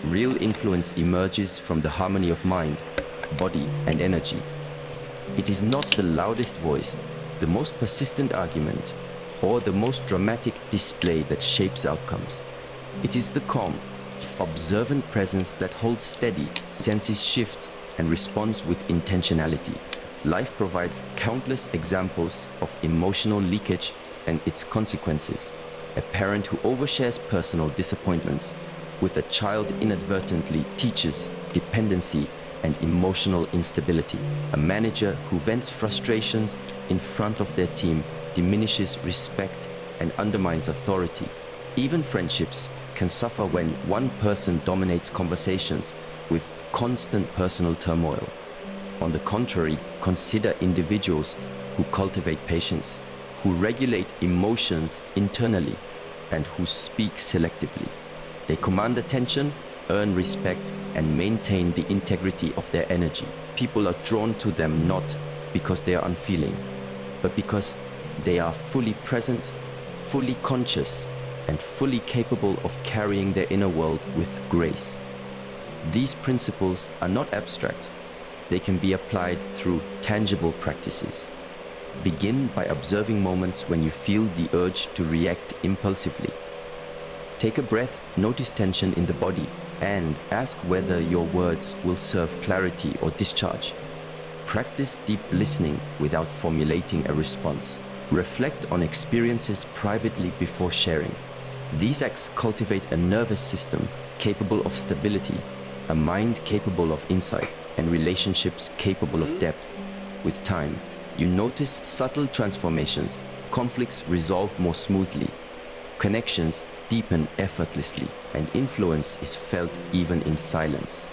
Real influence emerges from the harmony of mind, body, and energy. It is not the loudest voice, the most persistent argument, or the most dramatic display that shapes outcomes. It is the calm, observant presence that holds steady, senses shifts, and responds with intentionality. Life provides countless examples of emotional leakage and its consequences. A parent who overshares personal disappointments with a child inadvertently teaches dependency and emotional instability. A manager who vents frustrations in front of their team diminishes respect and undermines authority. Even friendships can suffer when one person dominates conversations with constant personal turmoil. On the contrary, consider individuals who cultivate patience, who regulate emotions internally, and who speak selectively. They command attention, earn respect, and maintain the integrity of their energy. People are drawn to them not because they are unfeeling, but because they are fully present, fully conscious, and fully capable of carrying their inner world with grace. These principles are not abstract. They can be applied through tangible practices. Begin by observing moments when you feel the urge to react impulsively. Take a breath, notice tension in the body, and ask whether your words will serve clarity or discharge. Practice deep listening without formulating a response. Reflect on experiences privately before sharing. These acts cultivate a nervous system capable of stability, a mind capable of insight, and relationships capable of depth. With time, you notice subtle transformations. Conflicts resolve more smoothly. Connections deepen effortlessly, and influence is felt even in silence.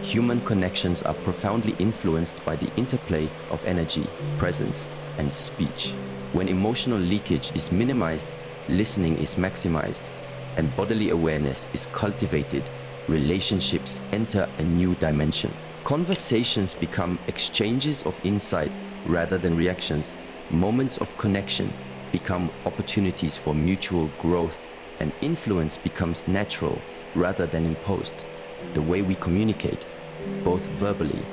Human connections are profoundly influenced by the interplay of energy, presence, and speech. When emotional leakage is minimized, listening is maximized, and bodily awareness is cultivated, relationships enter a new dimension. Conversations become exchanges of insight rather than reactions. Moments of connection become opportunities for mutual growth, and influence becomes natural rather than imposed. The way we communicate, both verbally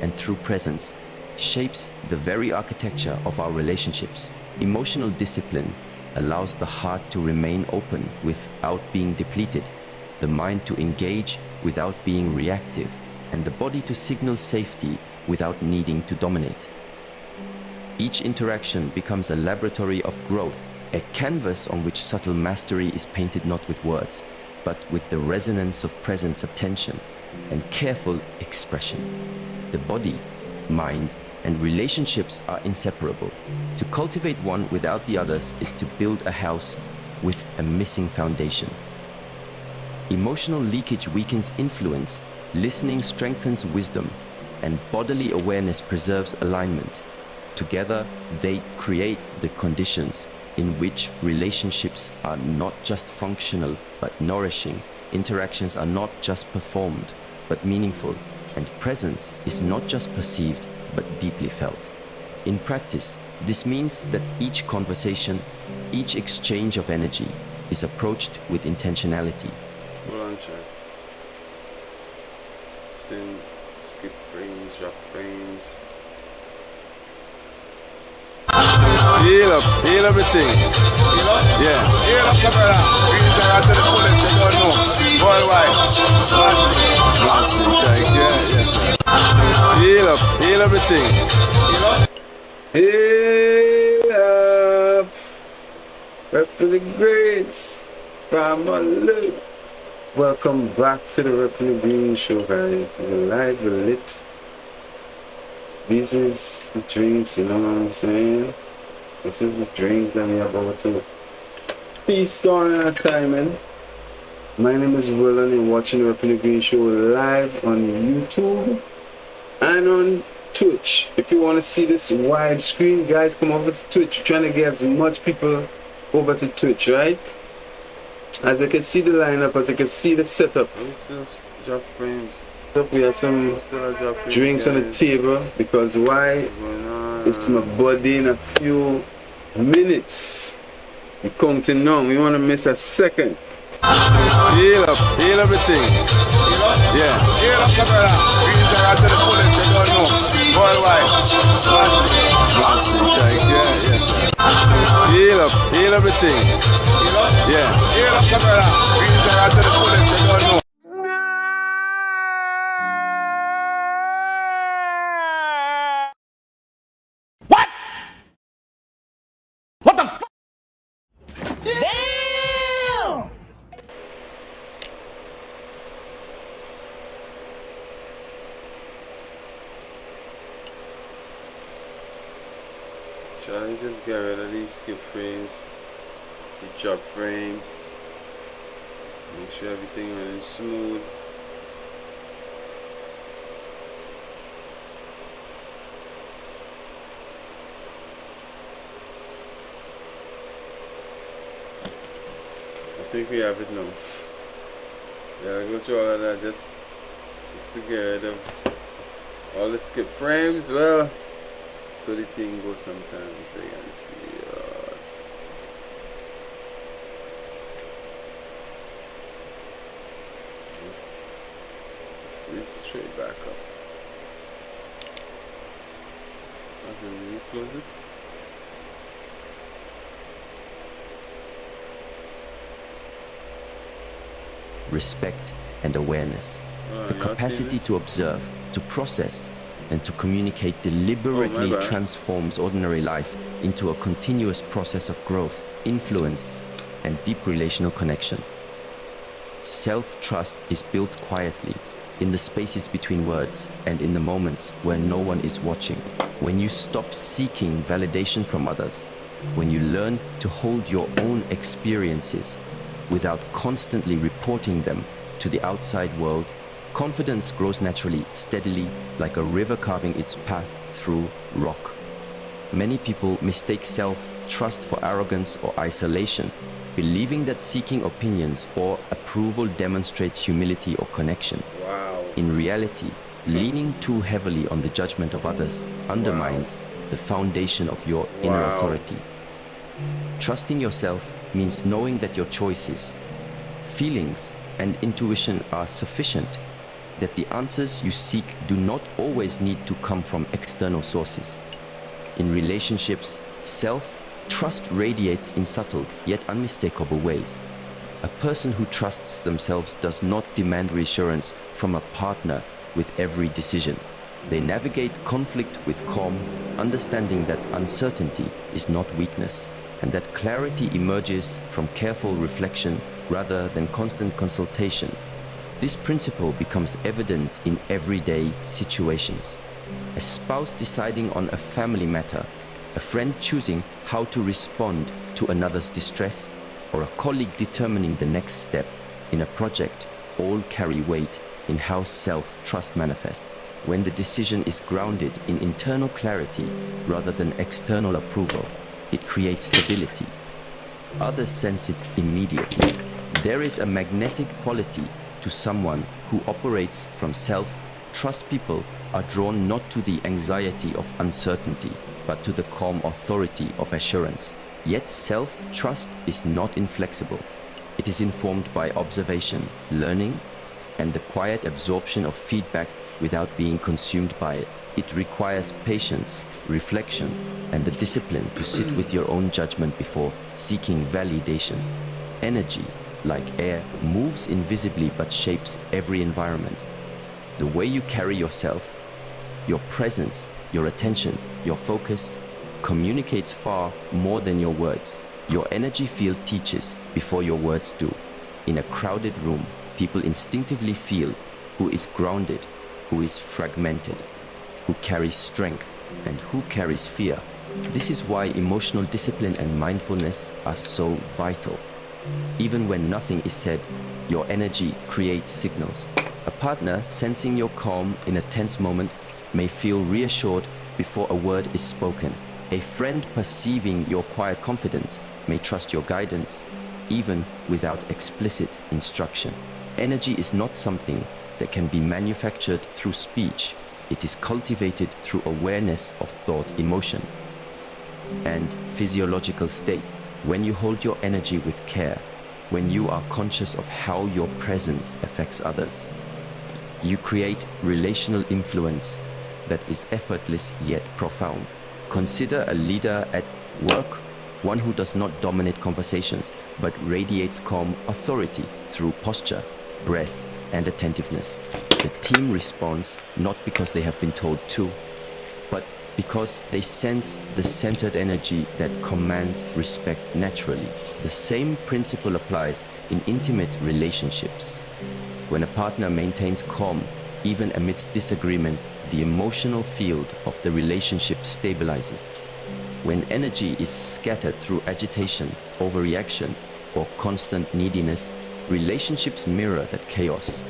and through presence, shapes the very architecture of our relationships. Emotional discipline allows the heart to remain open without being depleted, the mind to engage without being reactive, and the body to signal safety without needing to dominate. Each interaction becomes a laboratory of growth, a canvas on which subtle mastery is painted not with words, but with the resonance of presence, attention, and careful expression. The body, mind, and relationships are inseparable. To cultivate one without the others is to build a house with a missing foundation. Emotional leakage weakens influence, listening strengthens wisdom, and bodily awareness preserves alignment. Together, they create the conditions in which relationships are not just functional but nourishing, interactions are not just performed but meaningful, and presence is not just perceived but deeply felt. In practice, this means that each conversation, each exchange of energy is approached with intentionality. Hold on, check. Sing, skip frames, drop frames. Heal everything. Yeah. Heal up, camera. Bring it out to the fullest, you don't know. Worldwide. Yeah. Heal Heal everything. Heal up. Rep for the greats. From a loop. Welcome back to the RDGShow, guys. We're live, we're lit. This is the drinks, you know what I'm saying? This is the drinks that we're about to feast on at a time, man. My name is Will and you're watching the RDGShow live on YouTube and on Twitch. If you want to see this wide screen, guys, come over to Twitch. We're trying to get as much people over to Twitch, right? As I can see the lineup, as I can see the setup. We still drop frames. We have some drinks on the table because why? It's my birthday in a few minutes. We're counting down. We want to miss a second. Heal everything. Yeah. Heal up, brother. Greens are out to the fullest, they don't know. Worldwide. Yeah. Heal everything. Yeah. Heal up, brother. Greens are out to the fullest, they don't know. What the f? Damn! Shall I just get rid of these skip frames, the drop frames, make sure everything running smooth. I think we have it now. Yeah, I go through all of that just to get rid of all the skip frames. Well, so the thing goes sometimes big and serious. This straight back up. Okay, will you close it? Respect and awareness. The capacity to observe, to process, and to communicate deliberately transforms ordinary life into a continuous process of growth, influence, and deep relational connection. Self-trust is built quietly, in the spaces between words and in the moments where no one is watching. When you stop seeking validation from others, when you learn to hold your own experiences without constantly reporting them to the outside world, confidence grows naturally, steadily, like a river carving its path through rock. Many people mistake self-trust for arrogance or isolation, believing that seeking opinions or approval demonstrates humility or connection. Wow. In reality, leaning too heavily on the judgment of others undermines the foundation of your inner authority. Trusting yourself means knowing that your choices, feelings, and intuition are sufficient, that the answers you seek do not always need to come from external sources. In relationships, self-trust radiates in subtle yet unmistakable ways. A person who trusts themselves does not demand reassurance from a partner with every decision. They navigate conflict with calm, understanding that uncertainty is not weakness, and that clarity emerges from careful reflection rather than constant consultation. This principle becomes evident in everyday situations. A spouse deciding on a family matter, a friend choosing how to respond to another's distress, or a colleague determining the next step in a project all carry weight in how self-trust manifests. When the decision is grounded in internal clarity rather than external approval, it creates stability. Others sense it immediately. There is a magnetic quality to someone who operates from self-trust. People are drawn not to the anxiety of uncertainty, but to the calm authority of assurance. Yet self-trust is not inflexible. It is informed by observation, learning, and the quiet absorption of feedback without being consumed by it. It requires patience, reflection, and the discipline to sit with your own judgment before seeking validation. Energy, like air, moves invisibly but shapes every environment. The way you carry yourself, Your presence, your attention, your focus communicates far more than your words. Your energy field teaches before your words do. In a crowded room, people instinctively feel who is grounded, who is fragmented, who carries strength, and who carries fear. This is why emotional discipline and mindfulness are so vital. Even when nothing is said, your energy creates signals. A partner sensing your calm in a tense moment may feel reassured before a word is spoken. A friend perceiving your quiet confidence may trust your guidance, even without explicit instruction. Energy is not something that can be manufactured through speech. It is cultivated through awareness of thought, emotion, and physiological state. When you hold your energy with care, when you are conscious of how your presence affects others, you create relational influence that is effortless yet profound. Consider a leader at work, one who does not dominate conversations, but radiates calm authority through posture, breath, and attentiveness. The team responds not because they have been told to, but because they sense the centered energy that commands respect naturally. The same principle applies in intimate relationships. When a partner maintains calm, even amidst disagreement, the emotional field of the relationship stabilizes. When energy is scattered through agitation, overreaction, or constant neediness, relationships mirror that chaos.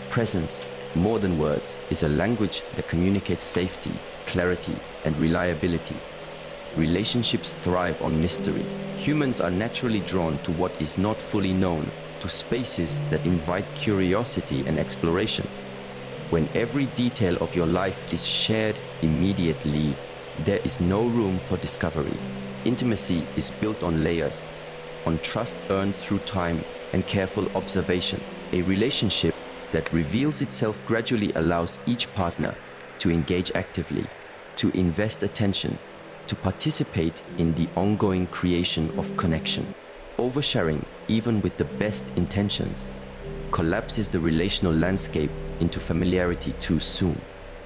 Presence, more than words, is a language that communicates safety, clarity, and reliability. Relationships thrive on mystery. Humans are naturally drawn to what is not fully known, to spaces that invite curiosity and exploration. When every detail of your life is shared immediately, there is no room for discovery. Intimacy is built on layers, on trust earned through time and careful observation. A relationship that reveals itself gradually allows each partner to engage actively, to invest attention, to participate in the ongoing creation of connection. Oversharing, even with the best intentions, collapses the relational landscape into familiarity too soon.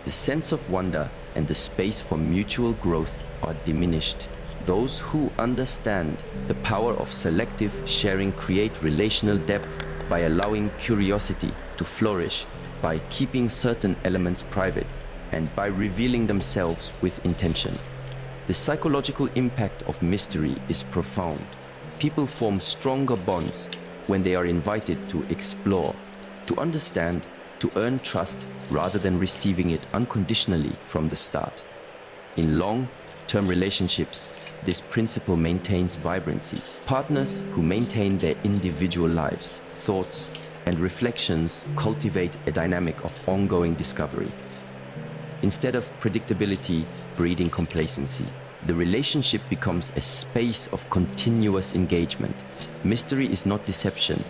The sense of wonder and the space for mutual growth are diminished. Those who understand the power of selective sharing create relational depth by allowing curiosity to flourish, by keeping certain elements private, and by revealing themselves with intention. The psychological impact of mystery is profound. People form stronger bonds when they are invited to explore, to understand, to earn trust rather than receiving it unconditionally from the start. In long-term relationships, this principle maintains vibrancy. Partners who maintain their individual lives, thoughts, and reflections cultivate a dynamic of ongoing discovery. Instead of predictability breeding complacency, the relationship becomes a space of continuous engagement. Mystery is not deception,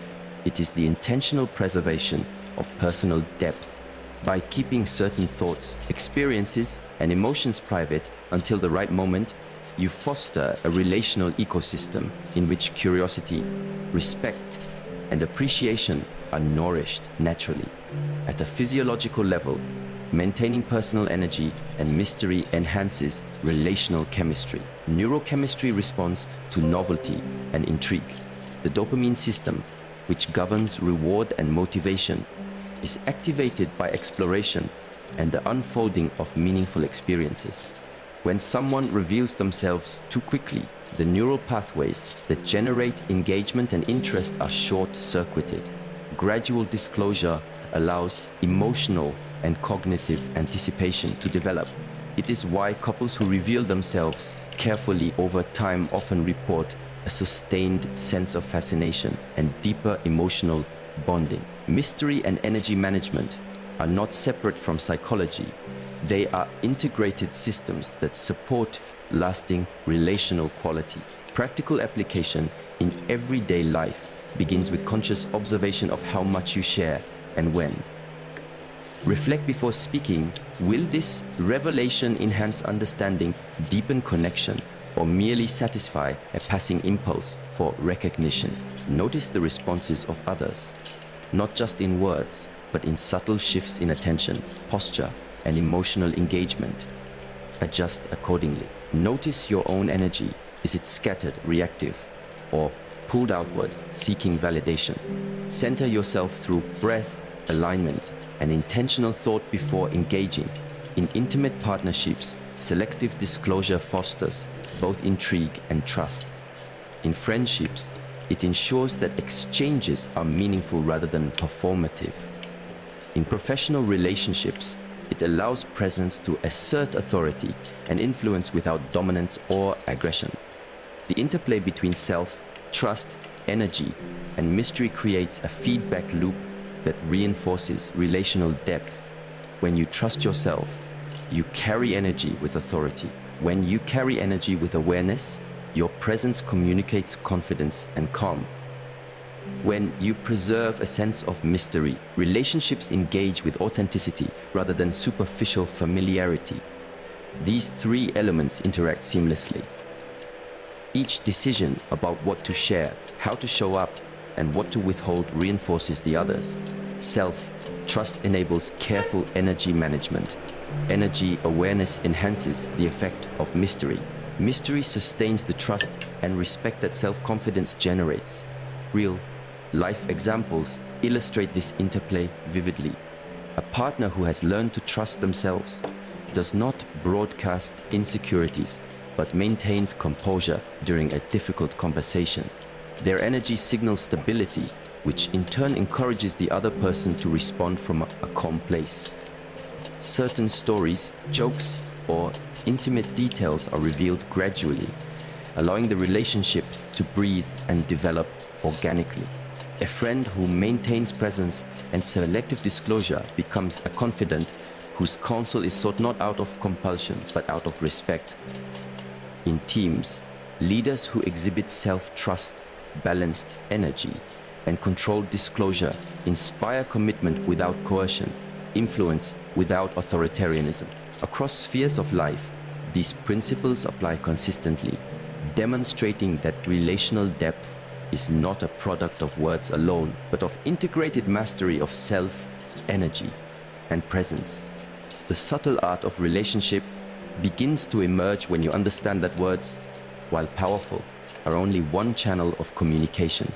it is the intentional preservation of personal depth. By keeping certain thoughts, experiences, and emotions private until the right moment, you foster a relational ecosystem in which curiosity, respect, and appreciation are nourished naturally. At a physiological level, maintaining personal energy and mystery enhances relational chemistry. Neurochemistry responds to novelty and intrigue. The dopamine system, which governs reward and motivation, is activated by exploration and the unfolding of meaningful experiences. When someone reveals themselves too quickly, the neural pathways that generate engagement and interest are short-circuited. Gradual disclosure allows emotional and cognitive anticipation to develop. It is why couples who reveal themselves carefully over time often report a sustained sense of fascination and deeper emotional bonding. Mystery and energy management are not separate from psychology. They are integrated systems that support lasting relational quality. Practical application in everyday life begins with conscious observation of how much you share and when. Reflect before speaking. Will this revelation enhance understanding, deepen connection, or merely satisfy a passing impulse for recognition? Notice the responses of others, not just in words, but in subtle shifts in attention, posture, and emotional engagement. Adjust accordingly. Notice your own energy. Is it scattered, reactive, or pulled outward, seeking validation? Center yourself through breath, alignment, and intentional thought before engaging. In intimate partnerships, selective disclosure fosters both intrigue and trust. In friendships, it ensures that exchanges are meaningful rather than performative. In professional relationships, it allows presence to assert authority and influence without dominance or aggression. The interplay between self, trust, energy, and mystery creates a feedback loop that reinforces relational depth. When you trust yourself, you carry energy with authority. When you carry energy with awareness, your presence communicates confidence and calm. When you preserve a sense of mystery, relationships engage with authenticity rather than superficial familiarity. These three elements interact seamlessly. Each decision about what to share, how to show up, and what to withhold reinforces the others. Self-trust enables careful energy management. Energy awareness enhances the effect of mystery. Mystery sustains the trust and respect that self-confidence generates. Real life examples illustrate this interplay vividly. A partner who has learned to trust themselves does not broadcast insecurities, but maintains composure during a difficult conversation. Their energy signals stability, which in turn encourages the other person to respond from a calm place. Certain stories, jokes, or intimate details are revealed gradually, allowing the relationship to breathe and develop organically. A friend who maintains presence and selective disclosure becomes a confidant whose counsel is sought not out of compulsion, but out of respect. In teams, leaders who exhibit self-trust, balanced energy, and controlled disclosure inspire commitment without coercion, influence without authoritarianism. Across spheres of life, these principles apply consistently, demonstrating that relational depth is not a product of words alone, but of integrated mastery of self, energy, and presence. The subtle art of relationship begins to emerge when you understand that words, while powerful, are only one channel of communication.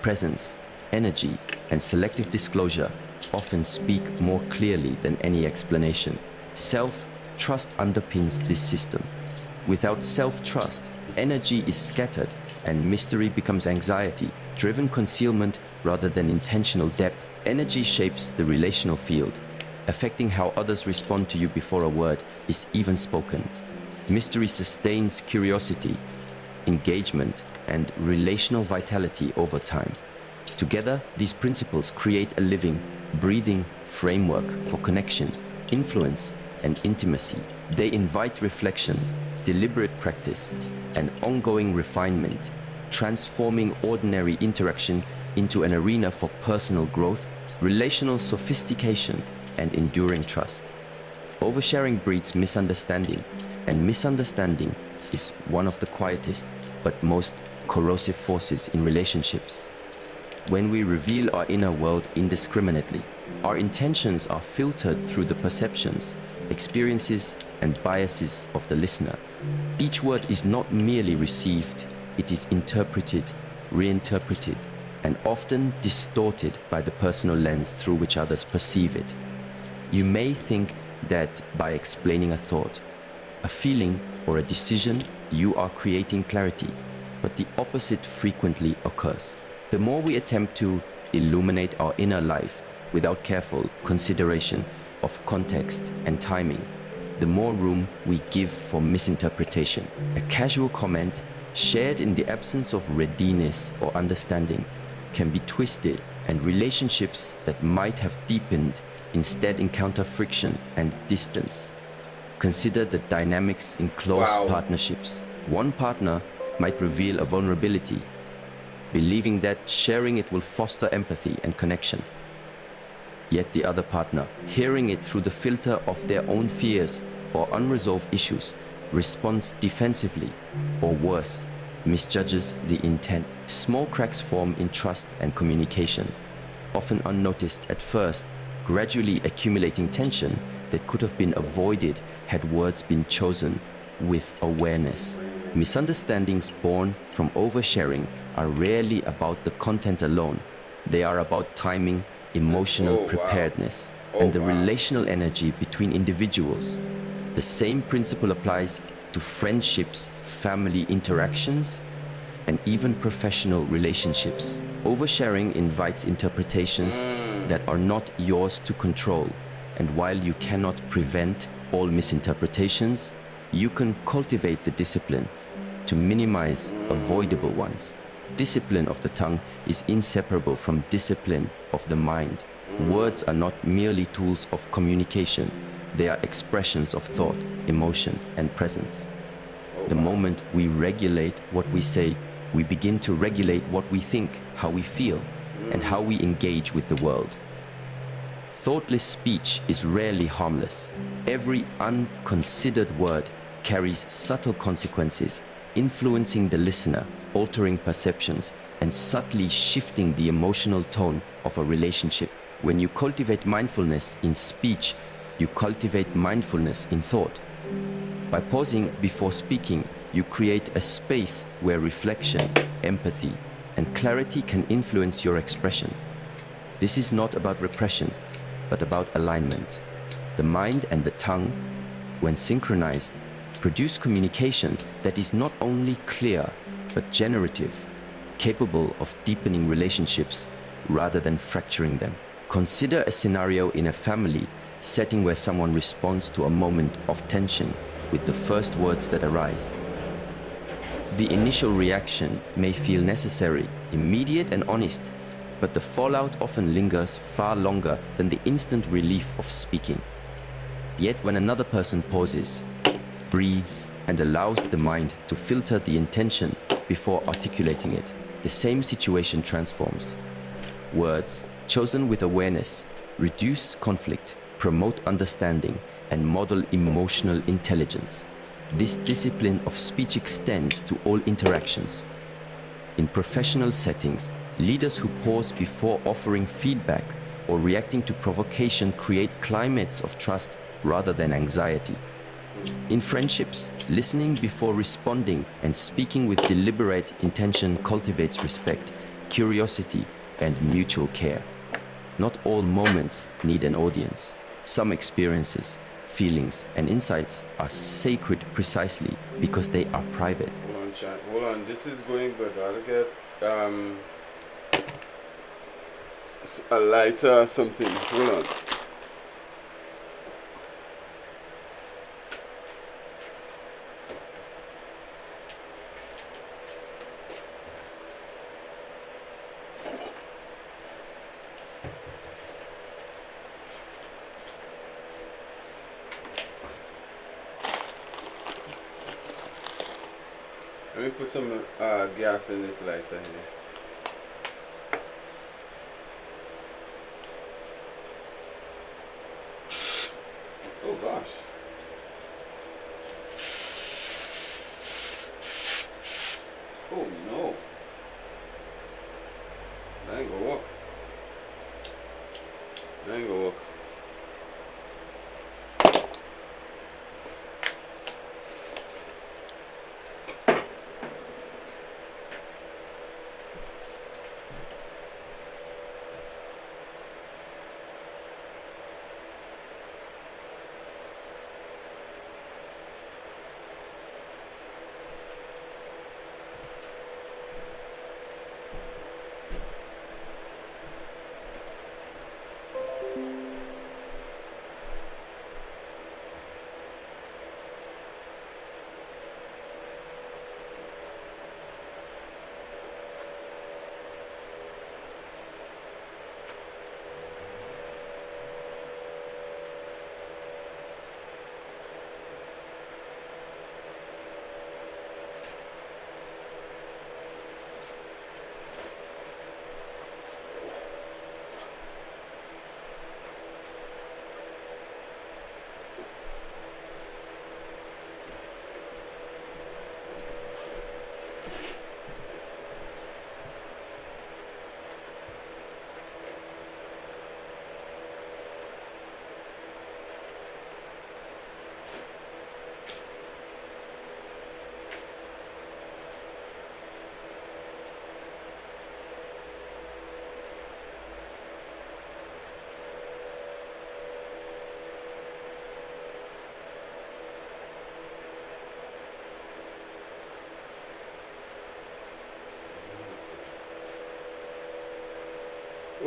Presence, energy, and selective disclosure often speak more clearly than any explanation. Self-trust underpins this system. Without self-trust, energy is scattered and mystery becomes anxiety-driven concealment rather than intentional depth. Energy shapes the relational field, affecting how others respond to you before a word is even spoken. Mystery sustains curiosity, engagement, and relational vitality over time. Together, these principles create a living, breathing framework for connection, influence, and intimacy. They invite reflection, deliberate practice, and ongoing refinement, transforming ordinary interaction into an arena for personal growth, relational sophistication, and enduring trust. Oversharing breeds misunderstanding, and misunderstanding is one of the quietest but most corrosive forces in relationships. When we reveal our inner world indiscriminately, our intentions are filtered through the perceptions, experiences, and biases of the listener. Each word is not merely received, it is interpreted, reinterpreted, and often distorted by the personal lens through which others perceive it. You may think that by explaining a thought, a feeling, or a decision, you are creating clarity, but the opposite frequently occurs. The more we attempt to illuminate our inner life without careful consideration of context and timing, the more room we give for misinterpretation. A casual comment shared in the absence of readiness or understanding can be twisted, and relationships that might have deepened instead encounter friction and distance. Consider the dynamics in close partnerships. One partner might reveal a vulnerability, believing that sharing it will foster empathy and connection. Yet the other partner, hearing it through the filter of their own fears or unresolved issues, responds defensively, or worse, misjudges the intent. Small cracks form in trust and communication, often unnoticed at first, gradually accumulating tension that could have been avoided had words been chosen with awareness. Misunderstandings born from oversharing are rarely about the content alone. They are about timing, emotional preparedness, and the relational energy between individuals. The same principle applies to friendships, family interactions, and even professional relationships. Oversharing invites interpretations that are not yours to control, and while you cannot prevent all misinterpretations, you can cultivate the discipline to minimize avoidable ones. Discipline of the tongue is inseparable from discipline of the mind. Words are not merely tools of communication, they are expressions of thought, emotion, and presence. The moment we regulate what we say, we begin to regulate what we think, how we feel, and how we engage with the world. Thoughtless speech is rarely harmless. Every unconsidered word carries subtle consequences, influencing the listener, altering perceptions, and subtly shifting the emotional tone of a relationship. When you cultivate mindfulness in speech, you cultivate mindfulness in thought. By pausing before speaking, you create a space where reflection, empathy, and clarity can influence your expression. This is not about repression, but about alignment. The mind and the tongue, when synchronized, produce communication that is not only clear, but generative, capable of deepening relationships rather than fracturing them. Consider a scenario in a family setting where someone responds to a moment of tension with the first words that arise. The initial reaction may feel necessary, immediate and honest, but the fallout often lingers far longer than the instant relief of speaking. Yet when another person pauses, breathes, and allows the mind to filter the intention before articulating it, the same situation transforms. Words, chosen with awareness, reduce conflict, promote understanding, and model emotional intelligence. This discipline of speech extends to all interactions. In professional settings, leaders who pause before offering feedback or reacting to provocation create climates of trust rather than anxiety. In friendships, listening before responding and speaking with deliberate intention cultivates respect, curiosity, and mutual care. Not all moments need an audience. Some experiences, feelings, and insights are sacred precisely because they are private. Hold on, chat. Hold on. This is going good. I'll get a lighter or something. Hold on. Let me put some gas in this lighter here. Oh gosh. Oh no. That ain't gonna work. That ain't gonna work.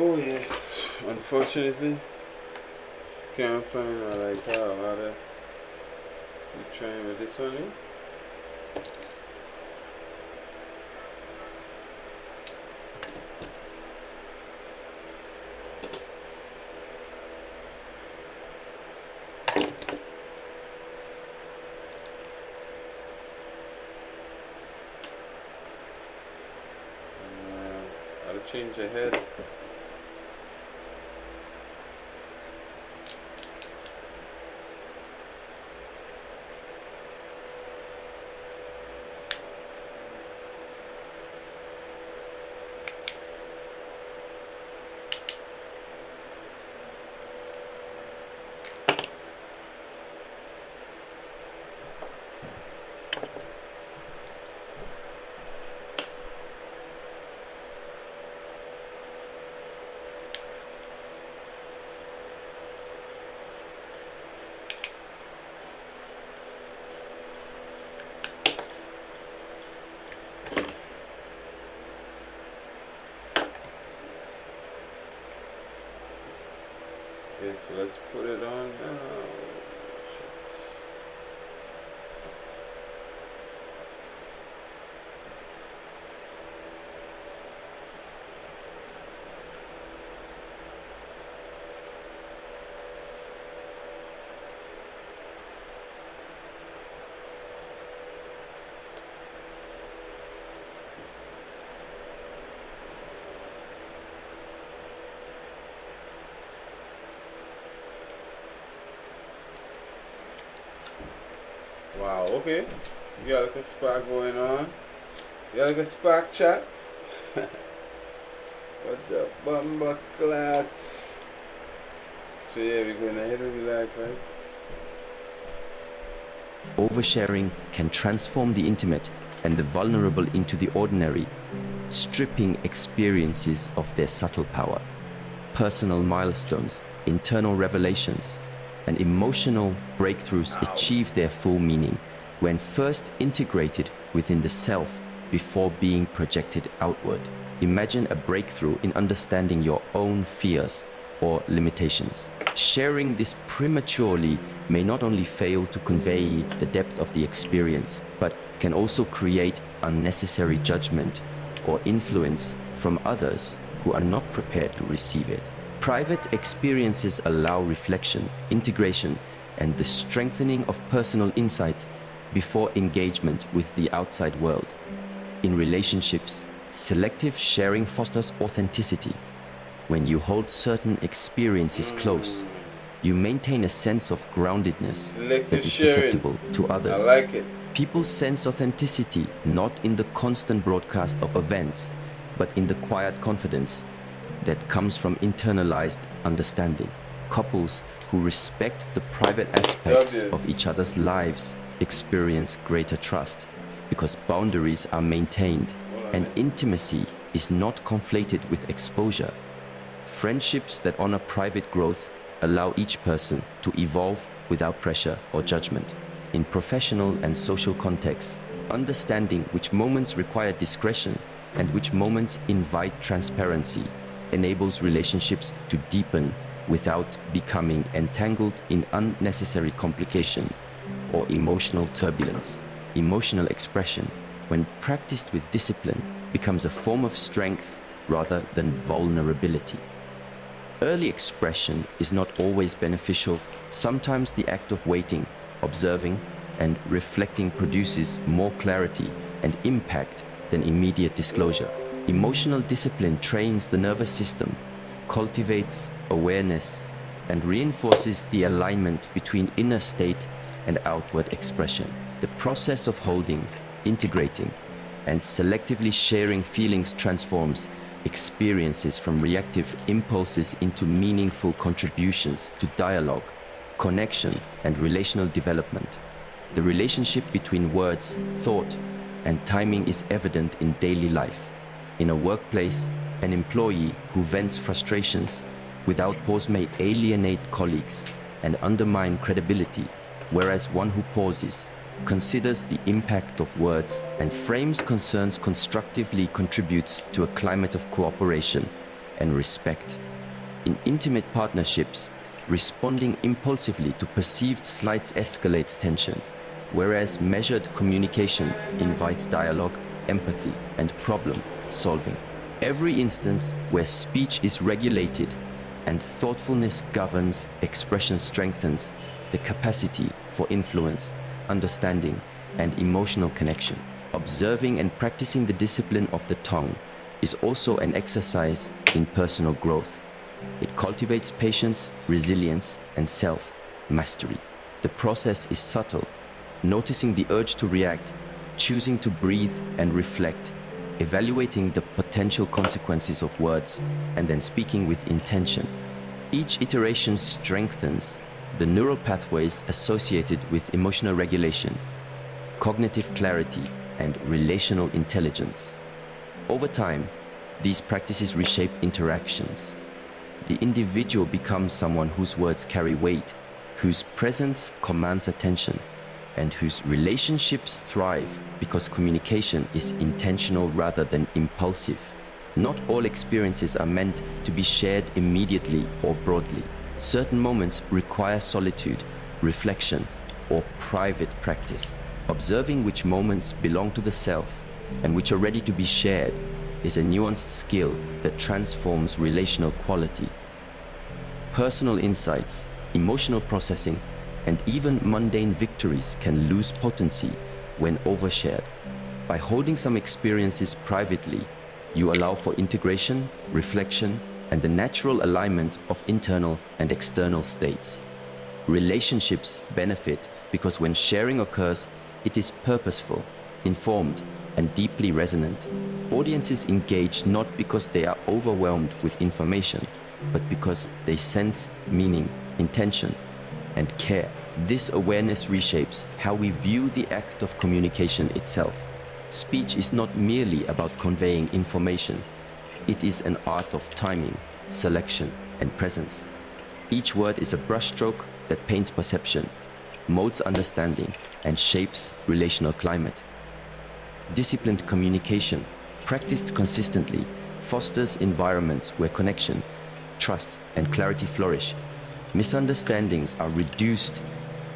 Oh yes, unfortunately, can't find a lighter or rather. Keep trying with this one. I'll change the head. Okay, so let's put it on now. Wow, okay. You got like a spark going on. You got like a spark chat. What the bumper clats. So yeah, we're going ahead with life, right? Oversharing can transform the intimate and the vulnerable into the ordinary, stripping experiences of their subtle power. Personal milestones, internal revelations, and emotional breakthroughs achieve their full meaning when first integrated within the self before being projected outward. Imagine a breakthrough in understanding your own fears or limitations. Sharing this prematurely may not only fail to convey the depth of the experience, but can also create unnecessary judgment or influence from others who are not prepared to receive it. Private experiences allow reflection, integration, and the strengthening of personal insight before engagement with the outside world. In relationships, selective sharing fosters authenticity. When you hold certain experiences close, you maintain a sense of groundedness that is perceptible to others. I like it. People sense authenticity not in the constant broadcast of events, but in the quiet confidence that comes from internalized understanding. Couples who respect the private aspects of each other's lives experience greater trust because boundaries are maintained and intimacy is not conflated with exposure. Friendships that honor private growth allow each person to evolve without pressure or judgment. In professional and social contexts, understanding which moments require discretion and which moments invite transparency enables relationships to deepen without becoming entangled in unnecessary complication or emotional turbulence. Emotional expression, when practiced with discipline, becomes a form of strength rather than vulnerability. Early expression is not always beneficial. Sometimes the act of waiting, observing, and reflecting produces more clarity and impact than immediate disclosure. Emotional discipline trains the nervous system, cultivates awareness, and reinforces the alignment between inner state and outward expression. The process of holding, integrating, and selectively sharing feelings transforms experiences from reactive impulses into meaningful contributions to dialogue, connection, and relational development. The relationship between words, thought, and timing is evident in daily life. In a workplace, an employee who vents frustrations without pause may alienate colleagues and undermine credibility, whereas one who pauses, considers the impact of words, and frames concerns constructively contributes to a climate of cooperation and respect. In intimate partnerships, responding impulsively to perceived slights escalates tension, whereas measured communication invites dialogue, empathy, and problem solving. Every instance where speech is regulated and thoughtfulness governs, expression strengthens the capacity for influence, understanding, and emotional connection. Observing and practicing the discipline of the tongue is also an exercise in personal growth. It cultivates patience, resilience, and self-mastery. The process is subtle, noticing the urge to react, choosing to breathe and reflect, evaluating the potential consequences of words, and then speaking with intention. Each iteration strengthens the neural pathways associated with emotional regulation, cognitive clarity, and relational intelligence. Over time, these practices reshape interactions. The individual becomes someone whose words carry weight, whose presence commands attention, and whose relationships thrive because communication is intentional rather than impulsive. Not all experiences are meant to be shared immediately or broadly. Certain moments require solitude, reflection, or private practice. Observing which moments belong to the self and which are ready to be shared is a nuanced skill that transforms relational quality. Personal insights, emotional processing, and even mundane victories can lose potency when overshared. By holding some experiences privately, you allow for integration, reflection, and the natural alignment of internal and external states. Relationships benefit because when sharing occurs, it is purposeful, informed, and deeply resonant. Audiences engage not because they are overwhelmed with information, but because they sense meaning, intention, and care. This awareness reshapes how we view the act of communication itself. Speech is not merely about conveying information. It is an art of timing, selection, and presence. Each word is a brushstroke that paints perception, molds understanding, and shapes relational climate. Disciplined communication, practiced consistently, fosters environments where connection, trust, and clarity flourish. Misunderstandings are reduced,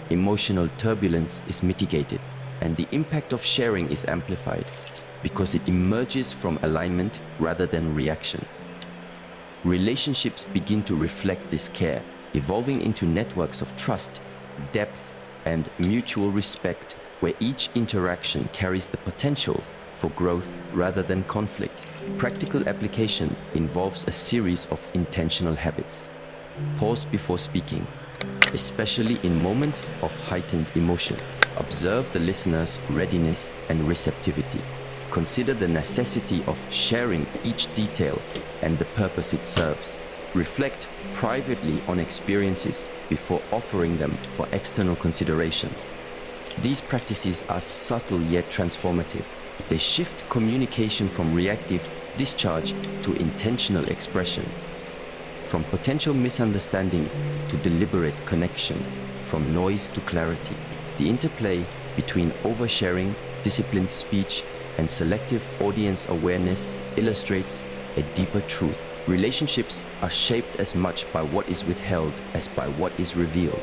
emotional turbulence is mitigated, and the impact of sharing is amplified because it emerges from alignment rather than reaction. Relationships begin to reflect this care, evolving into networks of trust, depth, and mutual respect, where each interaction carries the potential for growth rather than conflict. Practical application involves a series of intentional habits. Pause before speaking, especially in moments of heightened emotion. Observe the listener's readiness and receptivity. Consider the necessity of sharing each detail and the purpose it serves. Reflect privately on experiences before offering them for external consideration. These practices are subtle yet transformative. They shift communication from reactive discharge to intentional expression, from potential misunderstanding to deliberate connection, from noise to clarity. The interplay between oversharing, disciplined speech, and selective audience awareness illustrates a deeper truth. Relationships are shaped as much by what is withheld as by what is revealed.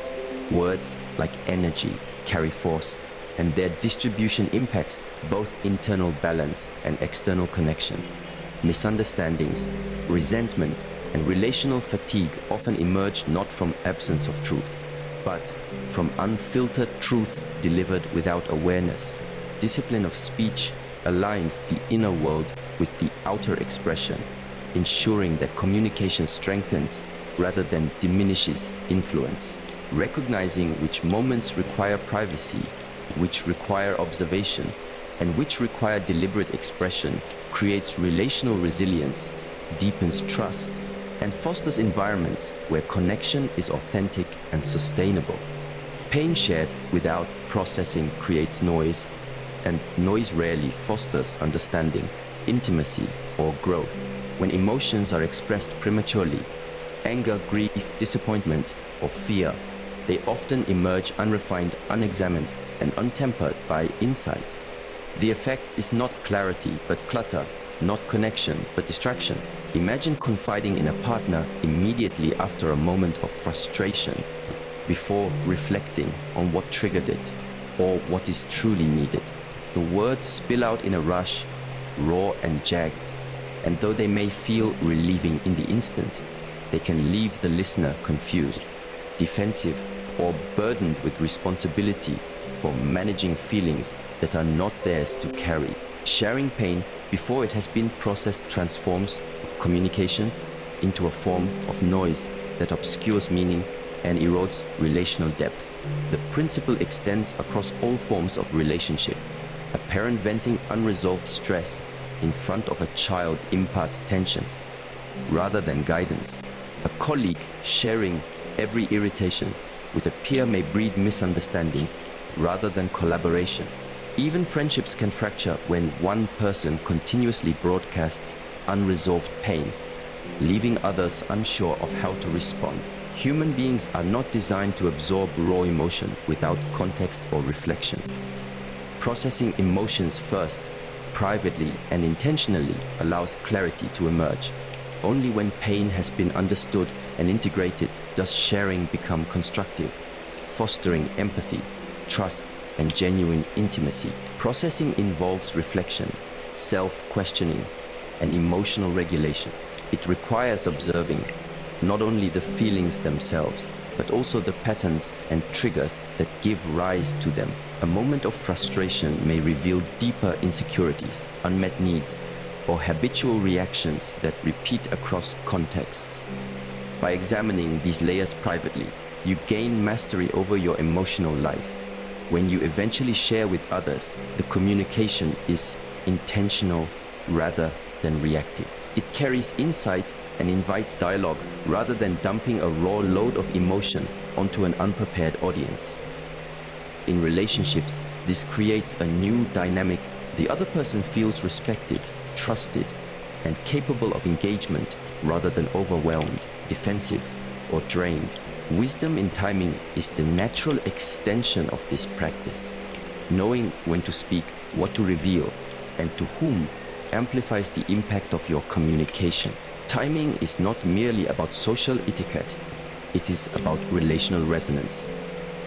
Words, like energy, carry force, and their distribution impacts both internal balance and external connection. Misunderstandings, resentment, and relational fatigue often emerge not from absence of truth, but from unfiltered truth delivered without awareness. Discipline of speech aligns the inner world with the outer expression, ensuring that communication strengthens rather than diminishes influence. Recognizing which moments require privacy, which require observation, and which require deliberate expression creates relational resilience, deepens trust, and fosters environments where connection is authentic and sustainable. Pain shared without processing creates noise, and noise rarely fosters understanding, intimacy, or growth. When emotions are expressed prematurely, anger, grief, disappointment, or fear, they often emerge unrefined, unexamined, and untempered by insight. The effect is not clarity but clutter, not connection but distraction. Imagine confiding in a partner immediately after a moment of frustration, before reflecting on what triggered it or what is truly needed. The words spill out in a rush, raw and jagged, and though they may feel relieving in the instant, they can leave the listener confused, defensive, or burdened with responsibility for managing feelings that are not theirs to carry. Sharing pain before it has been processed transforms communication into a form of noise that obscures meaning and erodes relational depth. The principle extends across all forms of relationship. A parent venting unresolved stress in front of a child imparts tension rather than guidance. A colleague sharing every irritation with a peer may breed misunderstanding rather than collaboration. Even friendships can fracture when one person continuously broadcasts unresolved pain, leaving others unsure of how to respond. Human beings are not designed to absorb raw emotion without context or reflection. Processing emotions first, privately and intentionally, allows clarity to emerge. Only when pain has been understood and integrated does sharing become constructive, fostering empathy, trust, and genuine intimacy. Processing involves reflection, self-questioning, and emotional regulation. It requires observing not only the feelings themselves, but also the patterns and triggers that give rise to them. A moment of frustration may reveal deeper insecurities, unmet needs, or habitual reactions that repeat across contexts. By examining these layers privately, you gain mastery over your emotional life. When you eventually share with others, the communication is intentional rather than reactive. It carries insight and invites dialogue rather than dumping a raw load of emotion onto an unprepared audience. In relationships, this creates a new dynamic. The other person feels respected, trusted, and capable of engagement rather than overwhelmed, defensive, or drained. Wisdom in timing is the natural extension of this practice. Knowing when to speak, what to reveal, and to whom amplifies the impact of your communication. Timing is not merely about social etiquette, it is about relational resonance.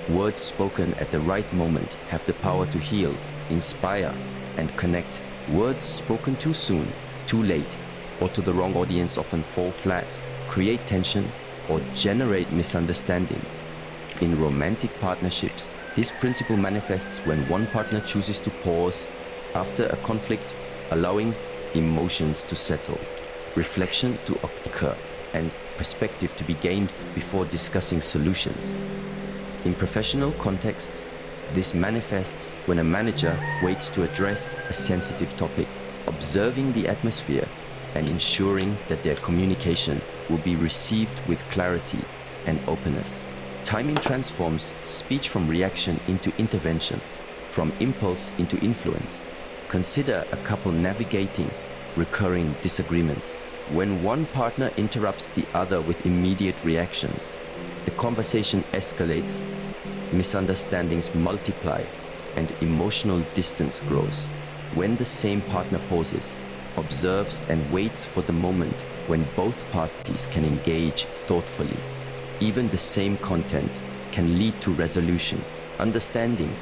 Words spoken at the right moment have the power to heal, inspire, and connect. Words spoken too soon, too late, or to the wrong audience often fall flat, create tension, or generate misunderstanding. In romantic partnerships, this principle manifests when one partner chooses to pause after a conflict, allowing emotions to settle, reflection to occur, and perspective to be gained before discussing solutions. In professional contexts, this manifests when a manager waits to address a sensitive topic, observing the atmosphere and ensuring that their communication will be received with clarity and openness. Timing transforms speech from reaction into intervention, from impulse into influence. Consider a couple navigating recurring disagreements. When one partner interrupts the other with immediate reactions, the conversation escalates, misunderstandings multiply, and emotional distance grows. When the same partner pauses, observes, and waits for the moment when both parties can engage thoughtfully, even the same content can lead to resolution, understanding,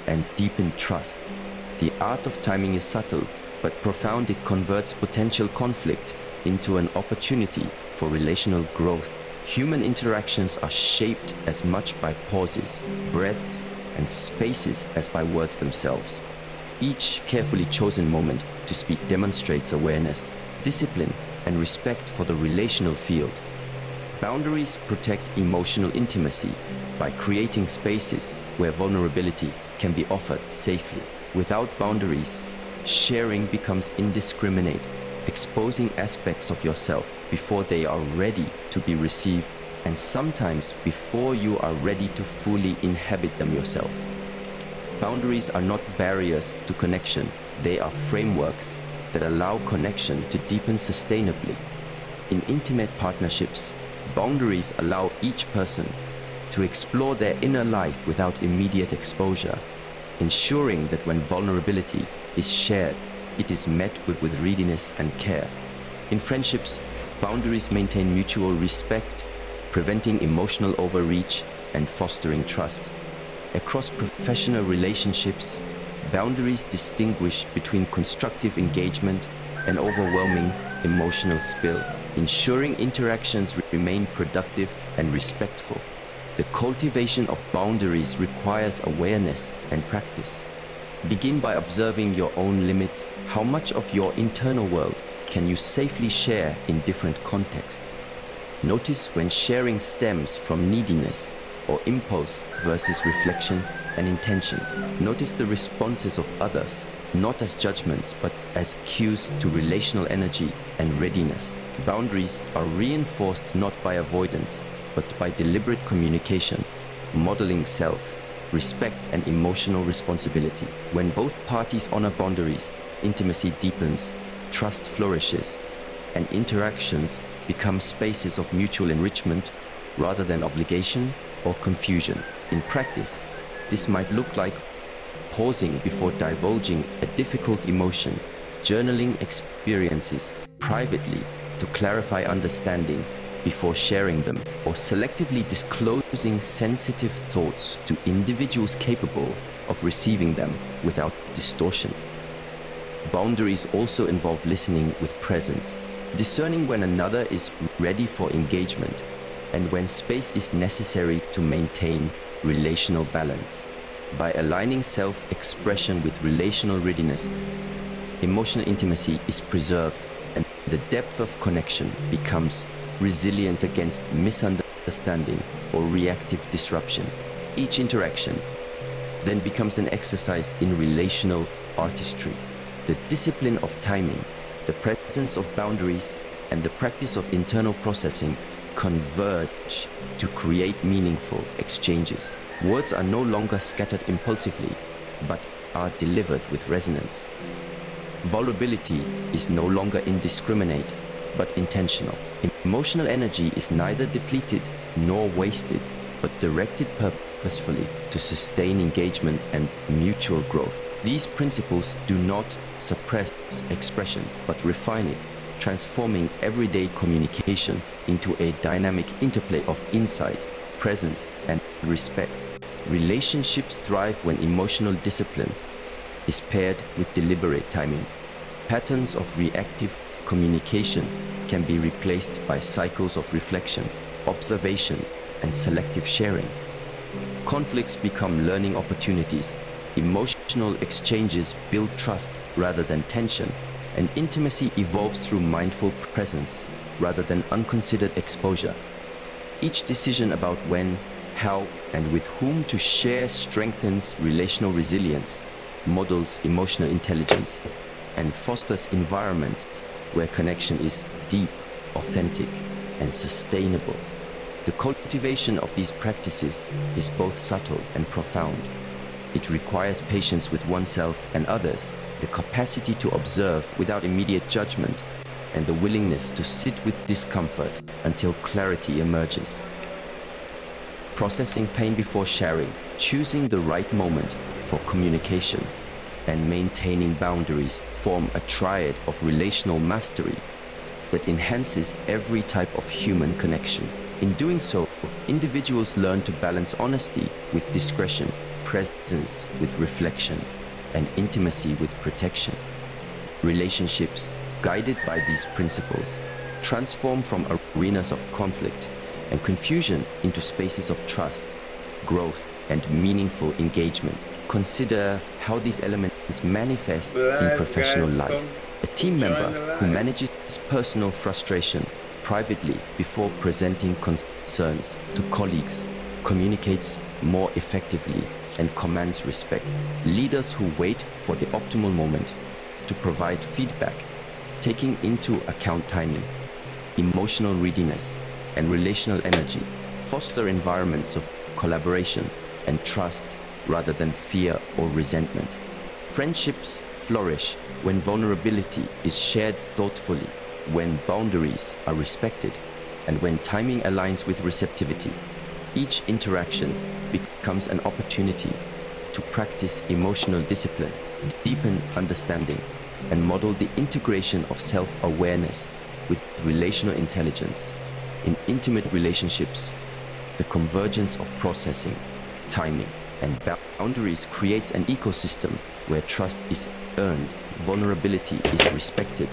and deepened trust. The art of timing is subtle but profound. It converts potential conflict into an opportunity for relational growth. Human interactions are shaped as much by pauses, breaths, and spaces as by words themselves. Each carefully chosen moment to speak demonstrates awareness, discipline, and respect for the relational field. Boundaries protect emotional intimacy by creating spaces where vulnerability can be offered safely. Without boundaries, sharing becomes indiscriminate, exposing aspects of yourself before they are ready to be received, and sometimes before you are ready to fully inhabit them yourself. Boundaries are not barriers to connection, they are frameworks that allow connection to deepen sustainably. In intimate partnerships, boundaries allow each person to explore their inner life without immediate exposure, ensuring that when vulnerability is shared, it is met with readiness and care. In friendships, boundaries maintain mutual respect, preventing emotional overreach and fostering trust. Across professional relationships, boundaries distinguish between constructive engagement and overwhelming emotional spill, ensuring interactions remain productive and respectful. The cultivation of boundaries requires awareness and practice. Begin by observing your own limits. How much of your internal world can you safely share in different contexts? Notice when sharing stems from neediness or impulse versus reflection and intention. Notice the responses of others, not as judgments, but as cues to relational energy and readiness. Boundaries are reinforced not by avoidance, but by deliberate communication, modeling self, respect, and emotional responsibility. When both parties honor boundaries, intimacy deepens, trust flourishes, and interactions become spaces of mutual enrichment rather than obligation or confusion. In practice, this might look like pausing before divulging a difficult emotion, journaling experiences privately to clarify understanding before sharing them, or selectively disclosing sensitive thoughts to individuals capable of receiving them without distortion. Boundaries also involve listening with presence, discerning when another is ready for engagement and when space is necessary to maintain relational balance. By aligning self-expression with relational readiness, emotional intimacy is preserved and the depth of connection becomes resilient against misunderstanding or reactive disruption. Each interaction then becomes an exercise in relational artistry. The discipline of timing, the presence of boundaries, and the practice of internal processing converge to create meaningful exchanges. Words are no longer scattered impulsively, but are delivered with resonance. Vulnerability is no longer indiscriminate, but intentional. Emotional energy is neither depleted nor wasted, but directed purposefully to sustain engagement and mutual growth. These principles do not suppress expression, but refine it, transforming everyday communication into a dynamic interplay of insight, presence, and respect. Relationships thrive when emotional discipline is paired with deliberate timing. Patterns of reactive communication can be replaced by cycles of reflection, observation, and selective sharing. Conflicts become learning opportunities. Emotional exchanges build trust rather than tension, and intimacy evolves through mindful presence rather than unconsidered exposure. Each decision about when, how, and with whom to share strengthens relational resilience, models emotional intelligence, and fosters environments where connection is deep, authentic, and sustainable. The cultivation of these practices is both subtle and profound. It requires patience with oneself and others, the capacity to observe without immediate judgment, and the willingness to sit with discomfort until clarity emerges. Processing pain before sharing, choosing the right moment for communication, and maintaining boundaries form a triad of relational mastery that enhances every type of human connection. In doing so, individuals learn to balance honesty with discretion, presence with reflection, and intimacy with protection. Relationships, guided by these principles, transform from arenas of conflict and confusion into spaces of trust, growth, and meaningful engagement. Consider how these elements manifest in professional life. A team member who manages personal frustration privately before presenting concerns to colleagues communicates more effectively and commands respect. Leaders who wait for the optimal moment to provide feedback, taking into account timing, emotional readiness, and relational energy, foster environments of collaboration and trust rather than fear or resentment. Friendships flourish when vulnerability is shared thoughtfully, when boundaries are respected, and when timing aligns with receptivity. Each interaction becomes an opportunity to practice emotional discipline, deepen understanding, and model the integration of self-awareness with relational intelligence. In intimate relationships, the convergence of processing, timing, and boundaries creates an ecosystem where trust is earned, vulnerability is respected,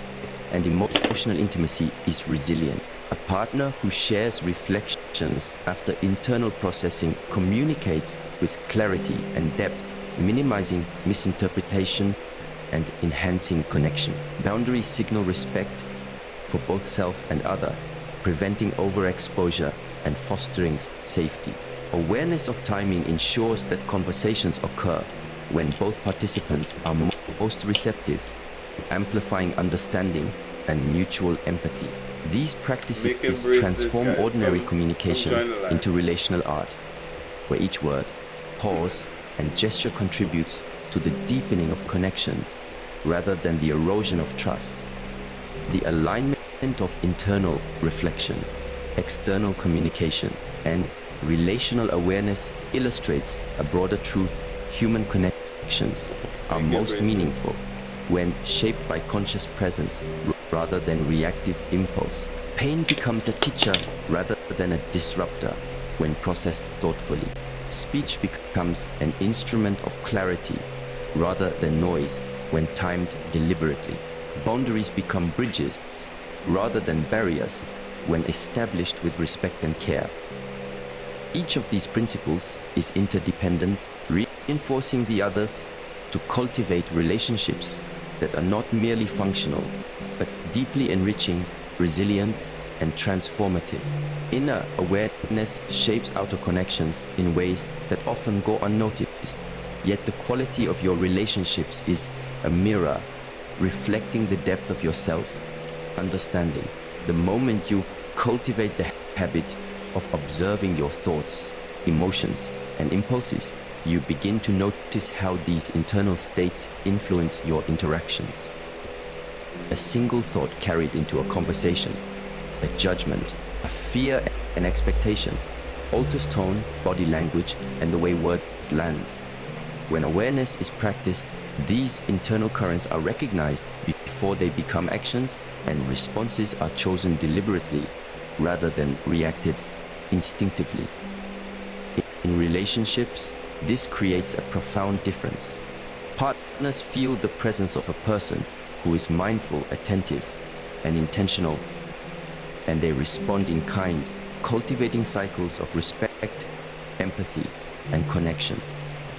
and emotional intimacy is resilient. A partner who shares reflections after internal processing communicates with clarity and depth, minimizing misinterpretation and enhancing connection. Boundaries signal respect for both self and other, preventing overexposure and fostering safety. Awareness of timing ensures that conversations occur when both participants are most receptive, amplifying understanding and mutual empathy. These practices transform ordinary communication into relational art, where each word, pause, and gesture contributes to the deepening of connection rather than the erosion of trust. The alignment of internal reflection, external communication, and relational awareness illustrates a broader truth. Human connections are most meaningful when shaped by conscious presence rather than reactive impulse. Pain becomes a teacher rather than a disruptor when processed thoughtfully. Speech becomes an instrument of clarity rather than noise when timed deliberately. Boundaries become bridges rather than barriers when established with respect and care. Each of these principles is interdependent, reinforcing the others to cultivate relationships that are not merely functional, but deeply enriching, resilient, and transformative. Inner awareness shapes outer connections in ways that often go unnoticed, yet the quality of your relationships is a mirror reflecting the depth of your self-understanding. The moment you cultivate the habit of observing your thoughts, emotions, and impulses, you begin to notice how these internal states influence your interactions. A single thought carried into a conversation, a judgment, a fear and expectation, alters tone, body language, and the way words land. When awareness is practiced, these internal currents are recognized before they become actions, and responses are chosen deliberately rather than reacted instinctively. In relationships, this creates a profound difference. Partners feel the presence of a person who is mindful, attentive, and intentional, and they respond in kind, cultivating cycles of respect, empathy, and connection.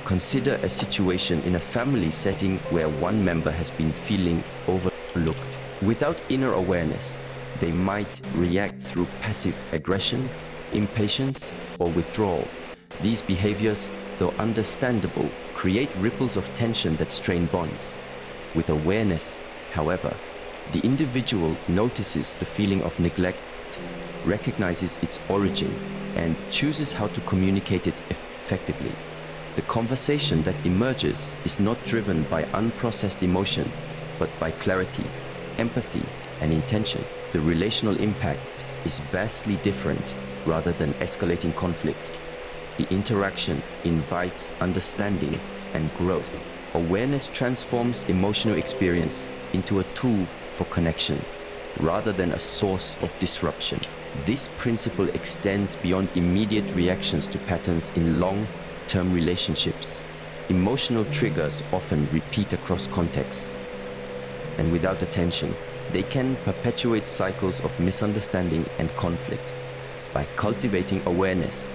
Consider a situation in a family setting where one member has been feeling overlooked. Without inner awareness, they might react through passive aggression, impatience, or withdrawal. These behaviors, though understandable, create ripples of tension that strain bonds. With awareness, however, the individual notices the feeling of neglect, recognizes its origin, and chooses how to communicate it effectively. The conversation that emerges is not driven by unprocessed emotion, but by clarity, empathy, and intention. The relational impact is vastly different rather than escalating conflict. The interaction invites understanding and growth. Awareness transforms emotional experience into a tool for connection rather than a source of disruption. This principle extends beyond immediate reactions to patterns in long-term relationships. Emotional triggers often repeat across contexts, and without attention, they can perpetuate cycles of misunderstanding and conflict. By cultivating awareness,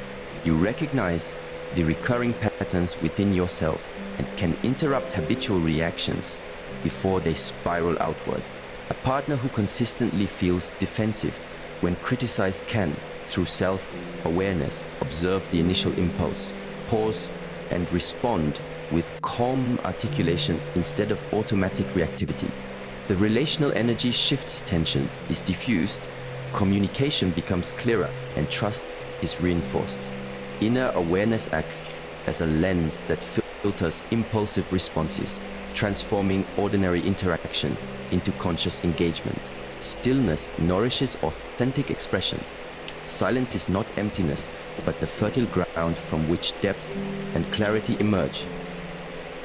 you recognize the recurring patterns within yourself and can interrupt habitual reactions before they spiral outward. A partner who consistently feels defensive when criticized can, through self-awareness, observe the initial impulse, pause, and respond with calm articulation instead of automatic reactivity. The relational energy shifts, tension is diffused, communication becomes clearer, and trust is reinforced. Inner awareness acts as a lens that filters impulsive responses, transforming ordinary interaction into conscious engagement. Stillness nourishes authentic expression. Silence is not emptiness, but the fertile ground from which depth and clarity emerge.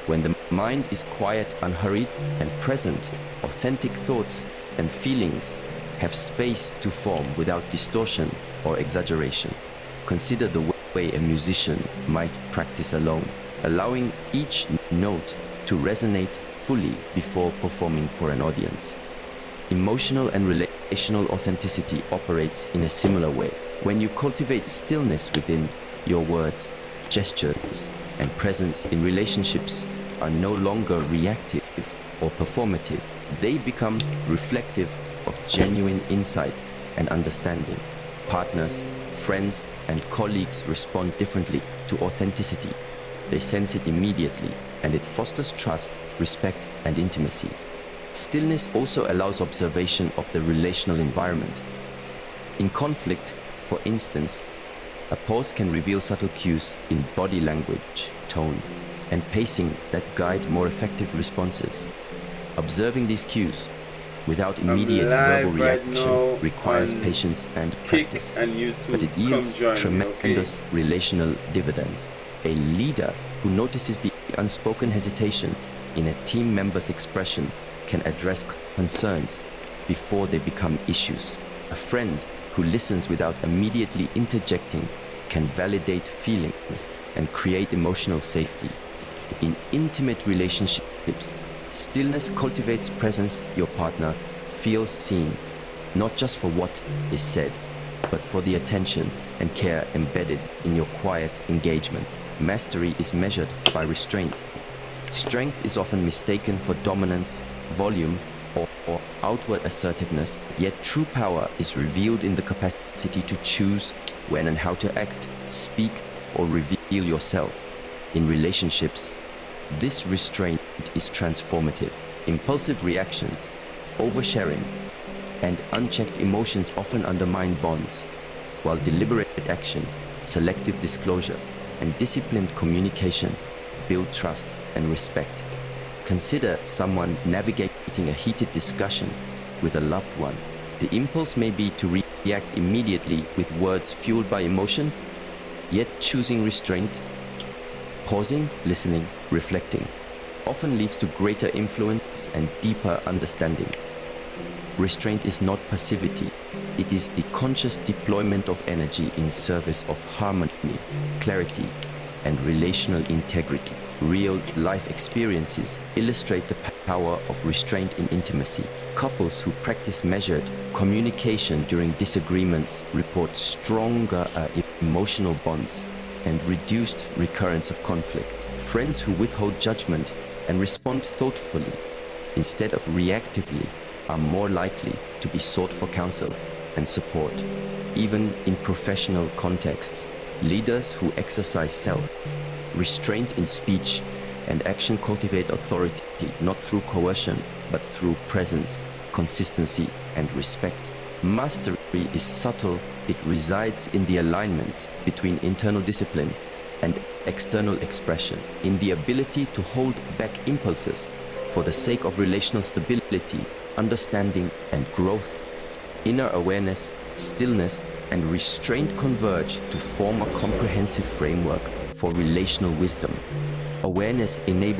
When the mind is quiet, unhurried, and present, authentic thoughts and feelings have space to form without distortion or exaggeration. Consider the way a musician might practice alone, allowing each note to resonate fully before performing for an audience. Emotional and relational authenticity operates in a similar way. When you cultivate stillness within, your words, gestures, and presence in relationships are no longer reactive or performative. They become reflective of genuine insight and understanding. Partners, friends, and colleagues respond differently to authenticity. They sense it immediately, and it fosters trust, respect, and intimacy. Stillness also allows observation of the relational environment. In conflict, for instance, a pause can reveal subtle cues in body language, tone, and pacing that guide more effective responses. Observing these cues without immediate verbal reaction requires patience and practice, but it yields tremendous relational dividends. A leader who notices the unspoken hesitation in a team member's expression can address concerns before they become issues. A friend who listens without immediately interjecting can validate feelings and create emotional safety. In intimate relationships, stillness cultivates presence. Your partner feels seen, not just for what is said, but for the attention and care embedded in your quiet engagement. Mastery is measured by restraint. Strength is often mistaken for dominance, volume, or outward assertiveness, yet true power is revealed in the capacity to choose when and how to act, speak, or reveal yourself. In relationships, this restraint is transformative. Impulsive reactions, oversharing, and unchecked emotions often undermine bonds, while deliberate action, selective disclosure, and disciplined communication build trust and respect. Consider someone navigating a heated discussion with a loved one. The impulse may be to react immediately with words fueled by emotion, yet choosing restraint, pausing, listening, reflecting, often leads to greater influence and deeper understanding. Restraint is not passivity. It is the conscious deployment of energy in service of harmony, clarity, and relational integrity. Real-life experiences illustrate the power of restraint in intimacy. Couples who practice measured communication during disagreements report stronger emotional bonds and reduced recurrence of conflict. Friends who withhold judgment and respond thoughtfully instead of reactively are more likely to be sought for counsel and support, even in professional contexts. Leaders who exercise self-restraint in speech and action cultivate authority not through coercion, but through presence, consistency, and respect. Mastery is subtle. It resides in the alignment between internal discipline and external expression, in the ability to hold back impulses for the sake of relational stability, understanding, and growth. Inner awareness, stillness, and restraint converge to form a comprehensive framework for relational wisdom. Awareness enables